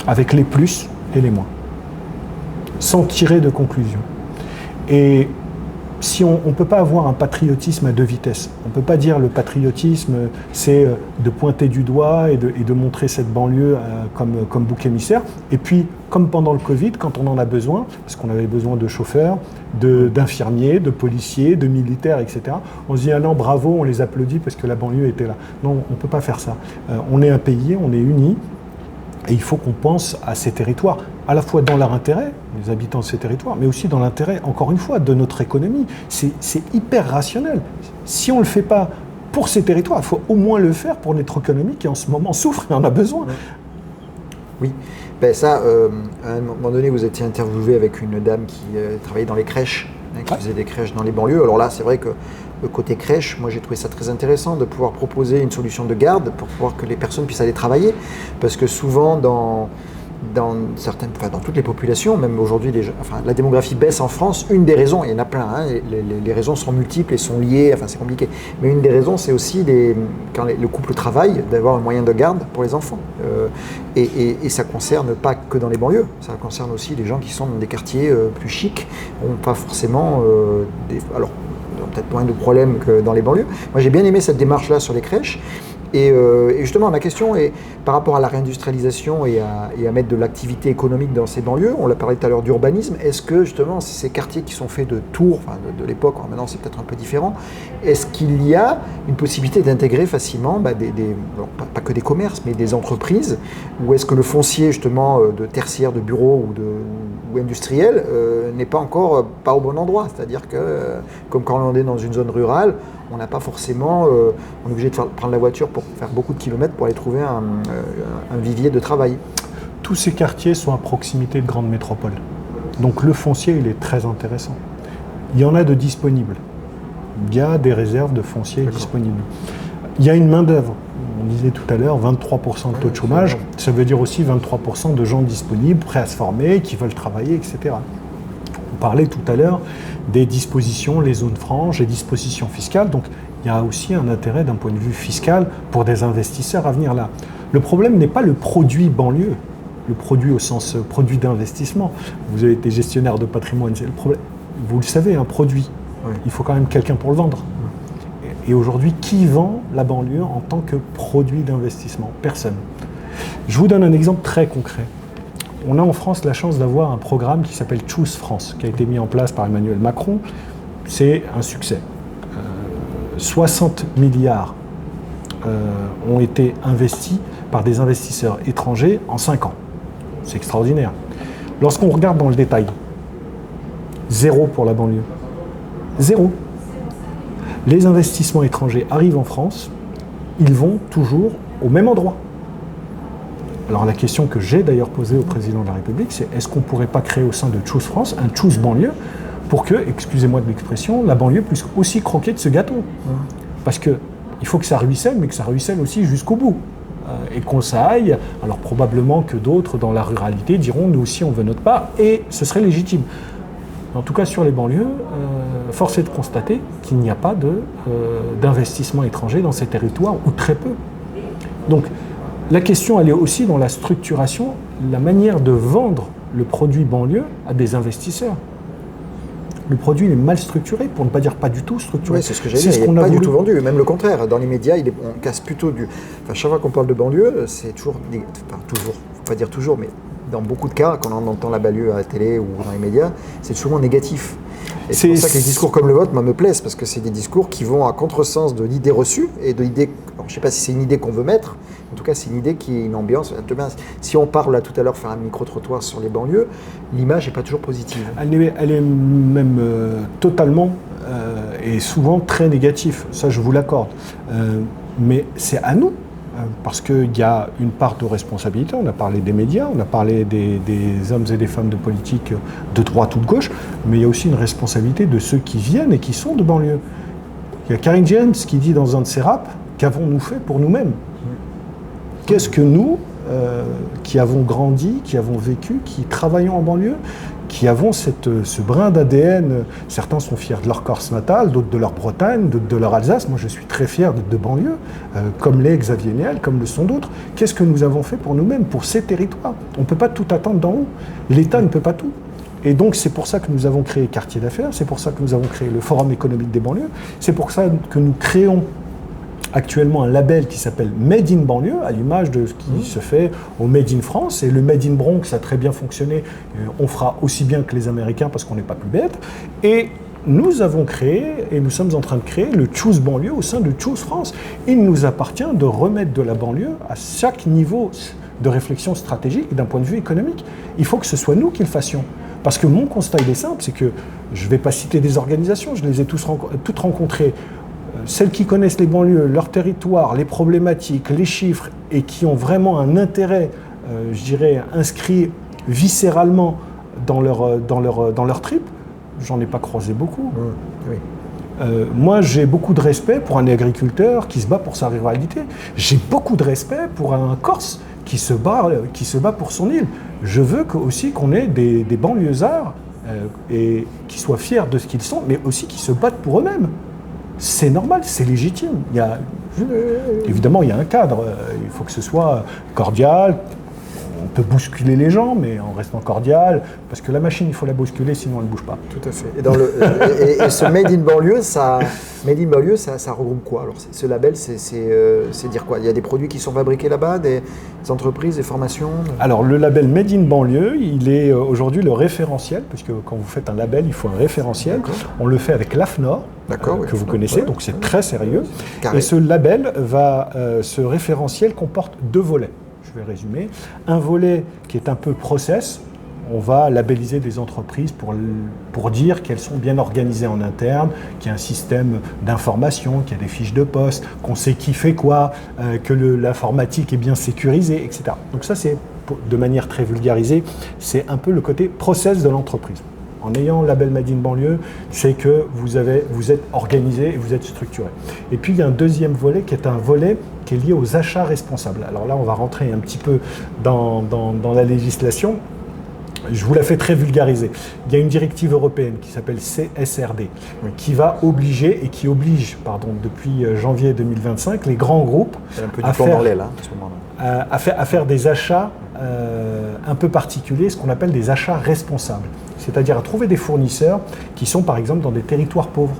S2: Avec les plus et les moins, sans tirer de conclusion. Et si on ne peut pas avoir un patriotisme à deux vitesses, on ne peut pas dire le patriotisme, c'est de pointer du doigt et de montrer cette banlieue comme bouc émissaire. Et puis, comme pendant le Covid, quand on en a besoin, parce qu'on avait besoin de chauffeurs, d'infirmiers, de policiers, de militaires, etc., on se dit, ah non, bravo, on les applaudit parce que la banlieue était là. Non, on ne peut pas faire ça. On est un pays, on est unis. Et il faut qu'on pense à ces territoires, à la fois dans leur intérêt, les habitants de ces territoires, mais aussi dans l'intérêt, encore une fois, de notre économie. C'est hyper rationnel. Si on ne le fait pas pour ces territoires, il faut au moins le faire pour notre économie qui en ce moment souffre et en a besoin.
S1: Oui, ben ça, à un moment donné, vous étiez interviewé avec une dame qui travaillait dans les crèches, qui faisait des crèches dans les banlieues. Alors là, c'est vrai que le côté crèche, moi j'ai trouvé ça très intéressant de pouvoir proposer une solution de garde pour pouvoir que les personnes puissent aller travailler. Parce que souvent, dans toutes les populations, même aujourd'hui, la démographie baisse en France. Une des raisons, il y en a plein, hein, les raisons sont multiples et sont liées, c'est compliqué. Mais une des raisons, c'est aussi quand le couple travaille, d'avoir un moyen de garde pour les enfants. Et ça ne concerne pas que dans les banlieues, ça concerne aussi les gens qui sont dans des quartiers plus chics, n'ont pas forcément alors, peut-être moins de problèmes que dans les banlieues. Moi, j'ai bien aimé cette démarche-là sur les crèches. Et justement, ma question est par rapport à la réindustrialisation et à mettre de l'activité économique dans ces banlieues. On l'a parlé tout à l'heure d'urbanisme. Est-ce que justement, ces quartiers qui sont faits de tours, de l'époque, maintenant c'est peut-être un peu différent, est-ce qu'il y a une possibilité d'intégrer facilement pas que des commerces, mais des entreprises, ou est-ce que le foncier justement de tertiaire, de bureaux ou industriel n'est pas encore pas au bon endroit? C'est-à-dire que, comme quand on est dans une zone rurale, on n'a pas forcément, on est obligé de prendre la voiture pour faire beaucoup de kilomètres pour aller trouver un vivier de travail.
S2: Tous ces quartiers sont à proximité de grandes métropoles. Donc le foncier, il est très intéressant. Il y en a de disponibles. Il y a des réserves de foncier disponibles. Il y a une main-d'œuvre. On disait tout à l'heure 23% de taux de chômage. Ça veut dire aussi 23% de gens disponibles, prêts à se former, qui veulent travailler, etc. On parlait tout à l'heure des dispositions, les zones franches, les dispositions fiscales. Donc, il y a aussi un intérêt d'un point de vue fiscal pour des investisseurs à venir là. Le problème n'est pas le produit banlieue, le produit au sens produit d'investissement. Vous avez été gestionnaire de patrimoine, c'est le problème. Vous le savez, un produit, il faut quand même quelqu'un pour le vendre. Et aujourd'hui, qui vend la banlieue en tant que produit d'investissement? Personne. Je vous donne un exemple très concret. On a en France la chance d'avoir un programme qui s'appelle Choose France, qui a été mis en place par Emmanuel Macron. C'est un succès. 60 milliards ont été investis par des investisseurs étrangers en 5 ans. C'est extraordinaire. Lorsqu'on regarde dans le détail, 0 pour la banlieue. 0. Les investissements étrangers arrivent en France, ils vont toujours au même endroit. Alors la question que j'ai d'ailleurs posée au président de la République, c'est est-ce qu'on ne pourrait pas créer au sein de Choose France un Choose banlieue pour que, excusez-moi de l'expression, la banlieue puisse aussi croquer de ce gâteau. Parce qu'il faut que ça ruisselle, mais que ça ruisselle aussi jusqu'au bout. Et qu'on ça aille, alors probablement que d'autres dans la ruralité diront nous aussi on veut notre part, et ce serait légitime. En tout cas sur les banlieues, force est de constater qu'il n'y a pas d'investissement étranger dans ces territoires, ou très peu. Donc la question, elle est aussi dans la structuration, la manière de vendre le produit banlieue à des investisseurs. Le produit est mal structuré, pour ne pas dire pas du tout structuré.
S1: Oui, c'est ce que j'ai dit, il n'est pas du tout vendu, même le contraire. Dans les médias, on casse plutôt du... Enfin, chaque fois qu'on parle de banlieue, c'est toujours... Enfin, toujours, il ne faut pas dire toujours, mais dans beaucoup de cas, quand on entend la banlieue à la télé ou dans les médias, c'est souvent négatif. Et c'est pour ça que les discours comme le vôtre me plaisent, parce que c'est des discours qui vont à contresens de l'idée reçue et de l'idée... Alors, je ne sais pas si c'est une idée qu'on veut mettre, en tout cas c'est une idée qui est une ambiance. Si on parle là tout à l'heure, faire un micro-trottoir sur les banlieues, l'image n'est pas toujours positive.
S2: Elle est même totalement et souvent très négative, ça je vous l'accorde. Mais c'est à nous, parce qu'il y a une part de responsabilité. On a parlé des médias, on a parlé des hommes et des femmes de politique de droite ou de gauche, mais il y a aussi une responsabilité de ceux qui viennent et qui sont de banlieue. Il y a Karine James qui dit dans un de ses raps, qu'avons-nous fait pour nous-mêmes? Qu'est-ce que nous, qui avons grandi, qui avons vécu, qui travaillons en banlieue, qui avons ce brin d'ADN, certains sont fiers de leur Corse natale, d'autres de leur Bretagne, d'autres de leur Alsace. Moi, je suis très fier d'être de banlieue, comme l'est Xavier Niel, comme le sont d'autres. Qu'est-ce que nous avons fait pour nous-mêmes, pour ces territoires? On ne peut pas tout attendre d'en haut. L'État ne peut pas tout. Et donc, c'est pour ça que nous avons créé Quartier d'affaires, c'est pour ça que nous avons créé le Forum économique des banlieues, c'est pour ça que nous créons actuellement un label qui s'appelle Made in banlieue, à l'image de ce qui se fait au Made in France. Et le Made in Bronx a très bien fonctionné. On fera aussi bien que les Américains parce qu'on n'est pas plus bêtes. Et nous avons créé, et nous sommes en train de créer, le Choose banlieue au sein de Choose France. Il nous appartient de remettre de la banlieue à chaque niveau de réflexion stratégique d'un point de vue économique. Il faut que ce soit nous qui le fassions. Parce que mon constat, il est simple, c'est que je ne vais pas citer des organisations, je les ai toutes rencontrées. Celles qui connaissent les banlieues, leur territoire, les problématiques, les chiffres, et qui ont vraiment un intérêt je dirais, inscrits viscéralement dans leur trip, j'en ai pas croisé beaucoup.
S1: Oui.
S2: Moi, j'ai beaucoup de respect pour un agriculteur qui se bat pour sa ruralité. J'ai beaucoup de respect pour un Corse qui se bat pour son île. Je veux aussi qu'on ait des banlieusards et qui soient fiers de ce qu'ils sont, mais aussi qui se battent pour eux-mêmes. C'est normal, c'est légitime. Évidemment, il y a un cadre. Il faut que ce soit cordial. On peut bousculer les gens, mais en restant cordial, parce que la machine, il faut la bousculer, sinon elle ne bouge pas.
S1: Tout à fait. Et ce Made in banlieue, ça regroupe quoi? Alors, ce label, c'est dire quoi? Il y a des produits qui sont fabriqués là-bas, des entreprises, des formations?
S2: Alors, le label Made in banlieue, il est aujourd'hui le référentiel, puisque quand vous faites un label, il faut un référentiel. On le fait avec l'AFNOR, que vous connaissez, donc c'est très sérieux. Carré. Et ce label, ce référentiel comporte 2 volets. Je vais résumer. Un volet qui est un peu process. On va labelliser des entreprises pour dire qu'elles sont bien organisées en interne, qu'il y a un système d'information, qu'il y a des fiches de poste, qu'on sait qui fait quoi, que l'informatique est bien sécurisée, etc. Donc ça, c'est de manière très vulgarisée, c'est un peu le côté process de l'entreprise. En ayant le label Made in banlieue, c'est que vous êtes organisé et vous êtes structuré. Et puis il y a un deuxième volet qui est un volet qui est lié aux achats responsables. Alors là, on va rentrer un petit peu dans la législation. Je vous la fais très vulgarisée. Il y a une directive européenne qui s'appelle CSRD, qui va obliger, et qui oblige, depuis janvier 2025, les grands groupes à faire des achats un peu particuliers, ce qu'on appelle des achats responsables. C'est-à-dire à trouver des fournisseurs qui sont par exemple dans des territoires pauvres.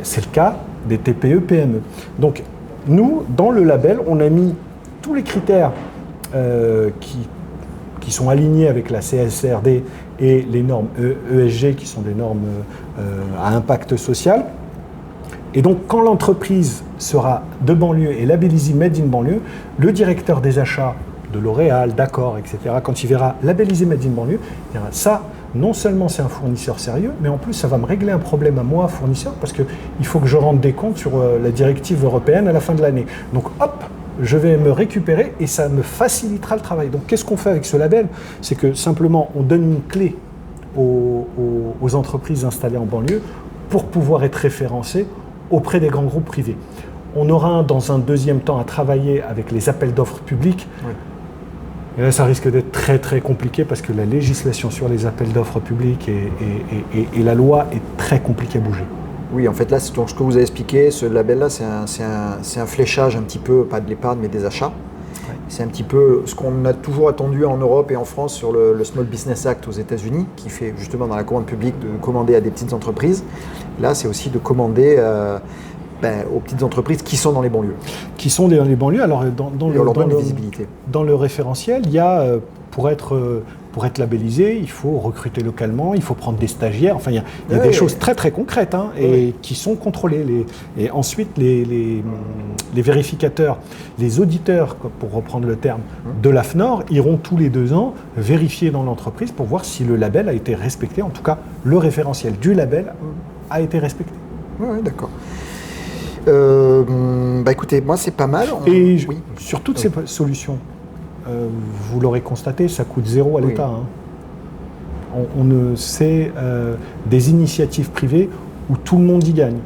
S2: C'est le cas des TPE-PME. Donc nous, dans le label, on a mis tous les critères qui sont alignés avec la CSRD et les normes ESG, qui sont des normes à impact social. Et donc quand l'entreprise sera de banlieue et labellisée Made in banlieue, le directeur des achats de L'Oréal, d'Accor, etc., quand il verra labellisé Made in banlieue, il dira ça, non seulement c'est un fournisseur sérieux, mais en plus ça va me régler un problème à moi, fournisseur, parce qu'il faut que je rende des comptes sur la directive européenne à la fin de l'année. Donc hop, je vais me récupérer et ça me facilitera le travail. Donc qu'est-ce qu'on fait avec ce label? C'est que simplement on donne une clé aux entreprises installées en banlieue pour pouvoir être référencées auprès des grands groupes privés. On aura dans un deuxième temps à travailler avec les appels d'offres publics. Oui. Et là, ça risque d'être très très compliqué parce que la législation sur les appels d'offres publics et la loi est très compliquée à bouger.
S1: Oui, en fait, là, ce que vous avez expliqué, ce label-là, c'est un fléchage un petit peu, pas de l'épargne, mais des achats. Ouais. C'est un petit peu ce qu'on a toujours attendu en Europe et en France sur le Small Business Act aux États-Unis, qui fait justement dans la commande publique de commander à des petites entreprises. Là, c'est aussi de commander aux petites entreprises qui sont dans les banlieues.
S2: Qui sont dans les banlieues. Alors, dans le référentiel, il y a, pour être labellisé, il faut recruter localement, il faut prendre des stagiaires. Enfin, il y a des choses très très concrètes et qui sont contrôlées. Et ensuite, les vérificateurs, les auditeurs, pour reprendre le terme, de l'AFNOR, iront tous les 2 ans vérifier dans l'entreprise pour voir si le label a été respecté. En tout cas, le référentiel du label a été respecté.
S1: Oui, d'accord. Écoutez, moi c'est pas mal.
S2: Sur toutes ces solutions, vous l'aurez constaté, ça coûte 0 à l'État. C'est des initiatives privées où tout le monde y gagne.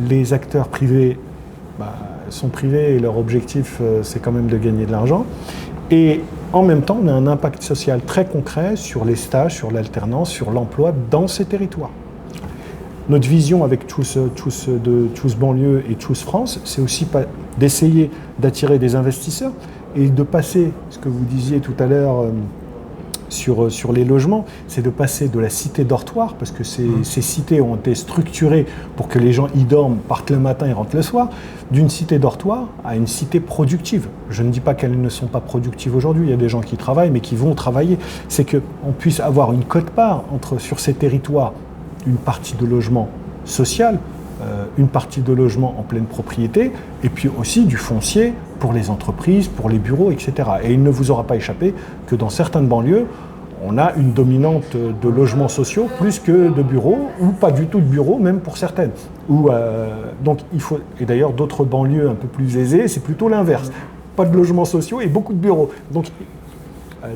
S2: Les acteurs privés sont privés et leur objectif c'est quand même de gagner de l'argent. Et en même temps, on a un impact social très concret sur les stages, sur l'alternance, sur l'emploi dans ces territoires. Notre vision avec Choose Banlieue et Choose France, c'est aussi d'essayer d'attirer des investisseurs et de passer, ce que vous disiez tout à l'heure sur les logements, c'est de passer de la cité dortoir, parce que ces cités ont été structurées pour que les gens y dorment, partent le matin et rentrent le soir, d'une cité dortoir à une cité productive. Je ne dis pas qu'elles ne sont pas productives aujourd'hui, il y a des gens qui travaillent, mais qui vont travailler. C'est qu'on puisse avoir une quote-part sur ces territoires, une partie de logement social, une partie de logement en pleine propriété, et puis aussi du foncier pour les entreprises, pour les bureaux, etc. Et il ne vous aura pas échappé que dans certaines banlieues, on a une dominante de logements sociaux plus que de bureaux, ou pas du tout de bureaux, même pour certaines. Donc il faut, et d'ailleurs d'autres banlieues un peu plus aisées, c'est plutôt l'inverse. Pas de logements sociaux et beaucoup de bureaux. Donc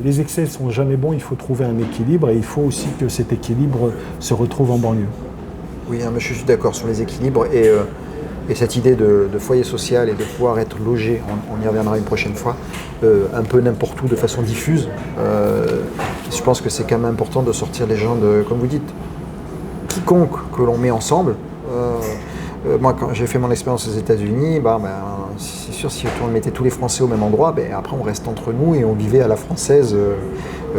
S2: les excès sont jamais bons, il faut trouver un équilibre et il faut aussi que cet équilibre se retrouve en banlieue.
S1: Oui, mais je suis d'accord sur les équilibres et cette idée de foyer social et de pouvoir être logé, on y reviendra une prochaine fois, un peu n'importe où de façon diffuse. Je pense que c'est quand même important de sortir les gens de, comme vous dites, quiconque que l'on met ensemble. Moi, quand j'ai fait mon expérience aux États-Unis, c'est sûr, si on mettait tous les Français au même endroit, après on reste entre nous et on vivait à la française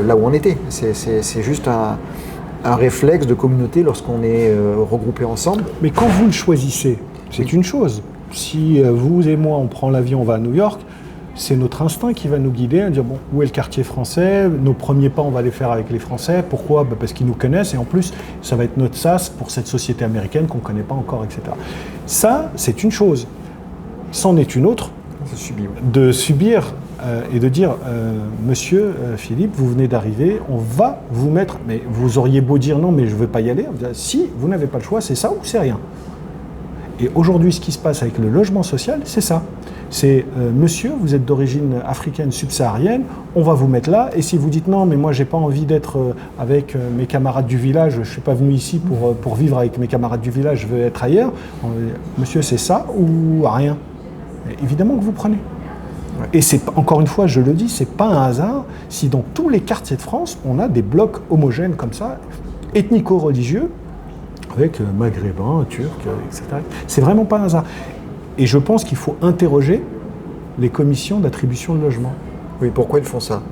S1: là où on était. C'est juste un réflexe de communauté lorsqu'on est regroupé ensemble.
S2: Mais quand vous le choisissez, c'est une chose. Si vous et moi, on prend l'avion, on va à New York, c'est notre instinct qui va nous guider à dire bon, où est le quartier français, nos premiers pas, on va les faire avec les Français. Pourquoi ? Parce qu'ils nous connaissent et en plus, ça va être notre sas pour cette société américaine qu'on ne connaît pas encore, etc. Ça, c'est une chose. C'en est une autre de subir et de dire Monsieur Philippe, vous venez d'arriver, on va vous mettre. Mais vous auriez beau dire non, mais je ne veux pas y aller. Si vous n'avez pas le choix, c'est ça ou c'est rien. Et aujourd'hui, ce qui se passe avec le logement social, c'est ça. C'est monsieur, vous êtes d'origine africaine subsaharienne, on va vous mettre là. Et si vous dites non, mais moi, j'ai pas envie d'être avec mes camarades du village, je suis pas venu ici pour vivre avec mes camarades du village, je veux être ailleurs. Monsieur, c'est ça ou rien ? Et évidemment que vous prenez. Ouais. Et c'est encore une fois, je le dis, c'est pas un hasard si dans tous les quartiers de France, on a des blocs homogènes comme ça, ethnico-religieux, avec maghrébins, turcs, etc. C'est vraiment pas un hasard. Et je pense qu'il faut interroger les commissions d'attribution de logement.
S1: Oui, pourquoi ils font ça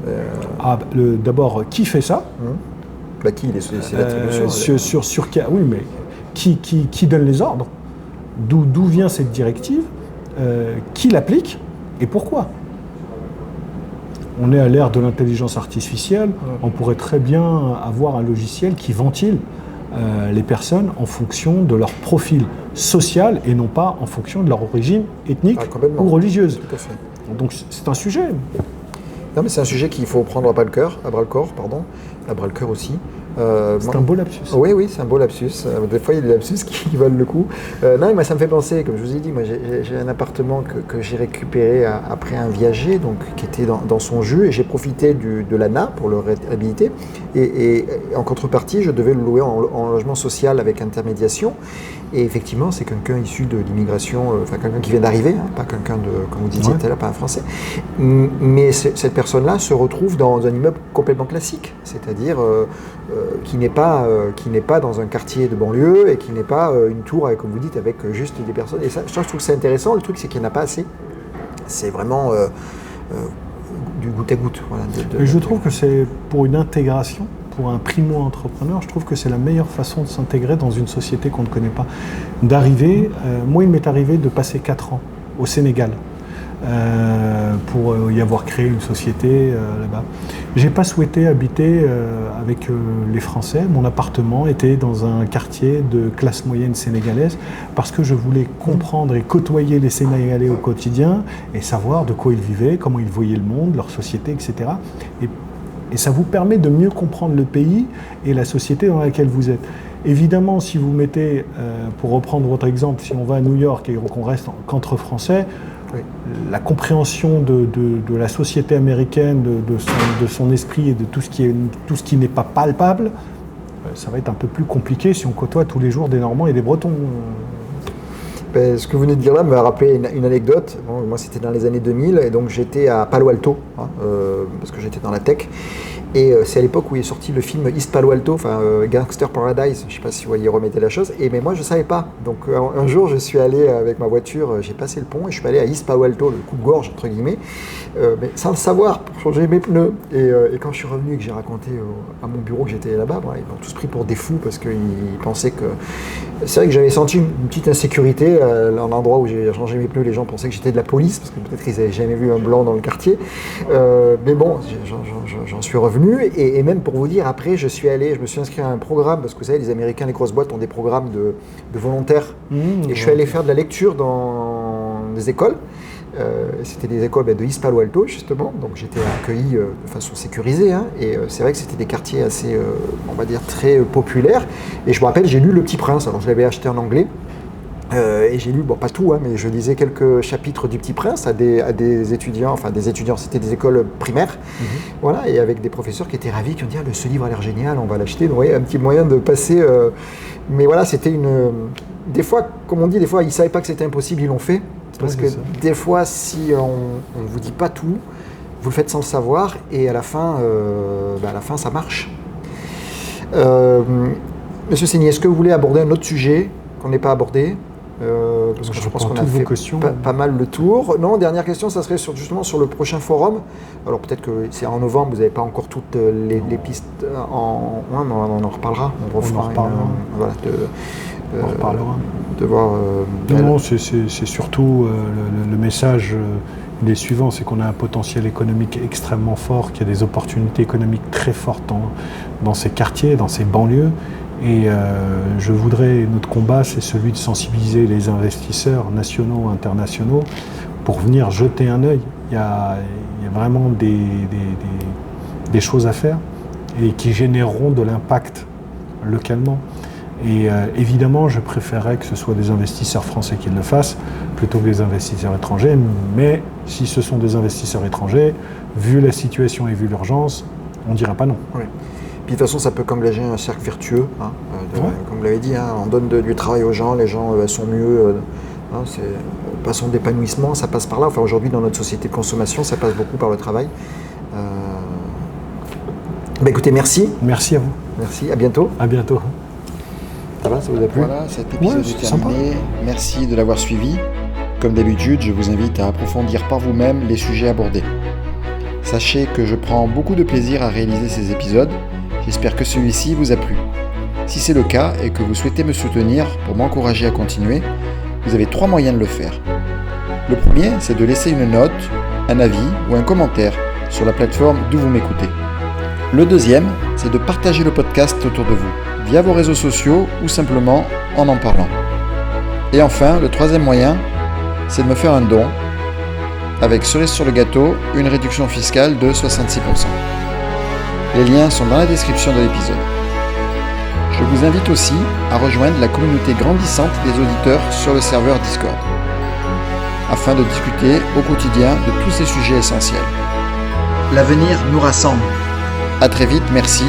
S2: D'abord, qui fait ça
S1: Qui c'est l'attribution
S2: oui, mais qui donne les ordres ? D'où vient cette directive ? Qui l'applique ? Et pourquoi ? On est à l'ère de l'intelligence artificielle, on pourrait très bien avoir un logiciel qui ventile les personnes en fonction de leur profil social et non pas en fonction de leur origine ethnique ou religieuse.
S1: Tout à fait.
S2: Donc c'est un sujet.
S1: Non, mais c'est un sujet qu'il faut prendre à bras le corps aussi.
S2: C'est un beau lapsus.
S1: Oui, c'est un beau lapsus. Des fois, il y a des lapsus qui valent le coup. Non, mais ça me fait penser, comme je vous ai dit, moi j'ai un appartement que j'ai récupéré après un viager, donc qui était dans son jus, et j'ai profité de l'ANA pour le réhabiliter. Et en contrepartie, je devais le louer en logement social avec intermédiation. Et effectivement, c'est quelqu'un issu de l'immigration, quelqu'un qui vient d'arriver, pas quelqu'un de, comme vous disiez tout à l'heure, pas un Français. Mais cette personne-là se retrouve dans un immeuble complètement classique, c'est-à-dire qui n'est pas dans un quartier de banlieue et qui n'est pas une tour, comme vous dites, avec juste des personnes. Et ça, je trouve que c'est intéressant. Le truc, c'est qu'il n'y en a pas assez. C'est vraiment du goutte à goutte. Voilà,
S2: et je trouve que c'est pour une intégration. Pour un primo-entrepreneur, je trouve que c'est la meilleure façon de s'intégrer dans une société qu'on ne connaît pas. D'arriver, moi il m'est arrivé de passer 4 ans au Sénégal pour y avoir créé une société là-bas. J'ai pas souhaité habiter avec les Français. Mon appartement était dans un quartier de classe moyenne sénégalaise parce que je voulais comprendre et côtoyer les Sénégalais au quotidien et savoir de quoi ils vivaient, comment ils voyaient le monde, leur société, etc. Et ça vous permet de mieux comprendre le pays et la société dans laquelle vous êtes. Évidemment, si vous mettez, pour reprendre votre exemple, si on va à New York et qu'on reste qu'entre Français, la compréhension de la société américaine, de son esprit et de tout ce qui n'est pas palpable, ça va être un peu plus compliqué si on côtoie tous les jours des Normands et des Bretons.
S1: Ce que vous venez de dire là me rappelait une anecdote. Bon, moi, c'était dans les années 2000, et donc j'étais à Palo Alto, parce que j'étais dans la tech. Et c'est à l'époque où est sorti le film East Palo Alto, Gangster Paradise. Je ne sais pas si vous voyez remettez la chose. Mais moi, je ne savais pas. Donc un jour, je suis allé avec ma voiture, j'ai passé le pont et je suis allé à East Palo Alto, le coupe-gorge, entre guillemets, mais sans le savoir, pour changer mes pneus. Et quand je suis revenu et que j'ai raconté à mon bureau que j'étais là-bas, ils m'ont tous pris pour des fous parce qu'ils pensaient que... C'est vrai que j'avais senti une petite insécurité à l'endroit où j'ai changé mes pneus. Les gens pensaient que j'étais de la police parce que peut-être qu'ils n'avaient jamais vu un blanc dans le quartier. Mais bon, j'en suis revenu. Et même pour vous dire, après, je me suis inscrit à un programme, parce que vous savez, les Américains, les grosses boîtes ont des programmes de volontaires. Et je suis allé faire de la lecture dans des écoles. C'était des écoles de East Palo Alto, justement. Donc j'étais accueilli de façon sécurisée. Et c'est vrai que c'était des quartiers assez, on va dire, très populaires. Et je me rappelle, j'ai lu Le Petit Prince. Alors je l'avais acheté en anglais. Et j'ai lu, bon pas tout, hein, mais je lisais quelques chapitres du Petit Prince à des étudiants, c'était des écoles primaires, voilà, et avec des professeurs qui étaient ravis, qui ont dit ce livre a l'air génial, on va l'acheter. Donc, ouais, un petit moyen de passer, mais voilà, c'était des fois, comme on dit, des fois ils ne savaient pas que c'était impossible, ils l'ont fait, parce que des fois, si on ne vous dit pas tout, vous le faites sans le savoir, et à la fin ça marche. Monsieur Seigny, est-ce que vous voulez aborder un autre sujet qu'on n'ait pas abordé? Parce que je pense qu'on a fait pas mal le tour. Non, dernière question, ça serait justement sur le prochain forum. Alors peut-être que c'est en novembre, vous n'avez pas encore toutes les pistes on en reparlera. On
S2: reparlera.
S1: De voir,
S2: non, c'est surtout le message des suivants, c'est qu'on a un potentiel économique extrêmement fort, qu'il y a des opportunités économiques très fortes dans ces quartiers, dans ces banlieues. Et notre combat, c'est celui de sensibiliser les investisseurs nationaux, internationaux, pour venir jeter un œil. Il y a vraiment des choses à faire et qui généreront de l'impact localement. Et évidemment, je préférerais que ce soit des investisseurs français qui le fassent plutôt que des investisseurs étrangers. Mais si ce sont des investisseurs étrangers, vu la situation et vu l'urgence, on ne dira pas non.
S1: Oui. Puis de toute façon, ça peut qu'engager un cercle vertueux. Comme vous l'avez dit, on donne du travail aux gens, les gens sont mieux. Passons d'épanouissement, ça passe par là. Enfin, aujourd'hui, dans notre société de consommation, ça passe beaucoup par le travail. Écoutez, merci.
S2: Merci à vous.
S1: Merci, à bientôt.
S2: À bientôt.
S1: Ça va, ça vous a plu?
S3: Voilà, cet épisode est terminé. Merci de l'avoir suivi. Comme d'habitude, je vous invite à approfondir par vous-même les sujets abordés. Sachez que je prends beaucoup de plaisir à réaliser ces épisodes. J'espère que celui-ci vous a plu. Si c'est le cas et que vous souhaitez me soutenir pour m'encourager à continuer, vous avez 3 moyens de le faire. Le premier, c'est de laisser une note, un avis ou un commentaire sur la plateforme d'où vous m'écoutez. Le deuxième, c'est de partager le podcast autour de vous, via vos réseaux sociaux ou simplement en parlant. Et enfin, le troisième moyen, c'est de me faire un don, avec cerise sur le gâteau, une réduction fiscale de 66%. Les liens sont dans la description de l'épisode. Je vous invite aussi à rejoindre la communauté grandissante des auditeurs sur le serveur Discord, afin de discuter au quotidien de tous ces sujets essentiels. L'avenir nous rassemble. À très vite, merci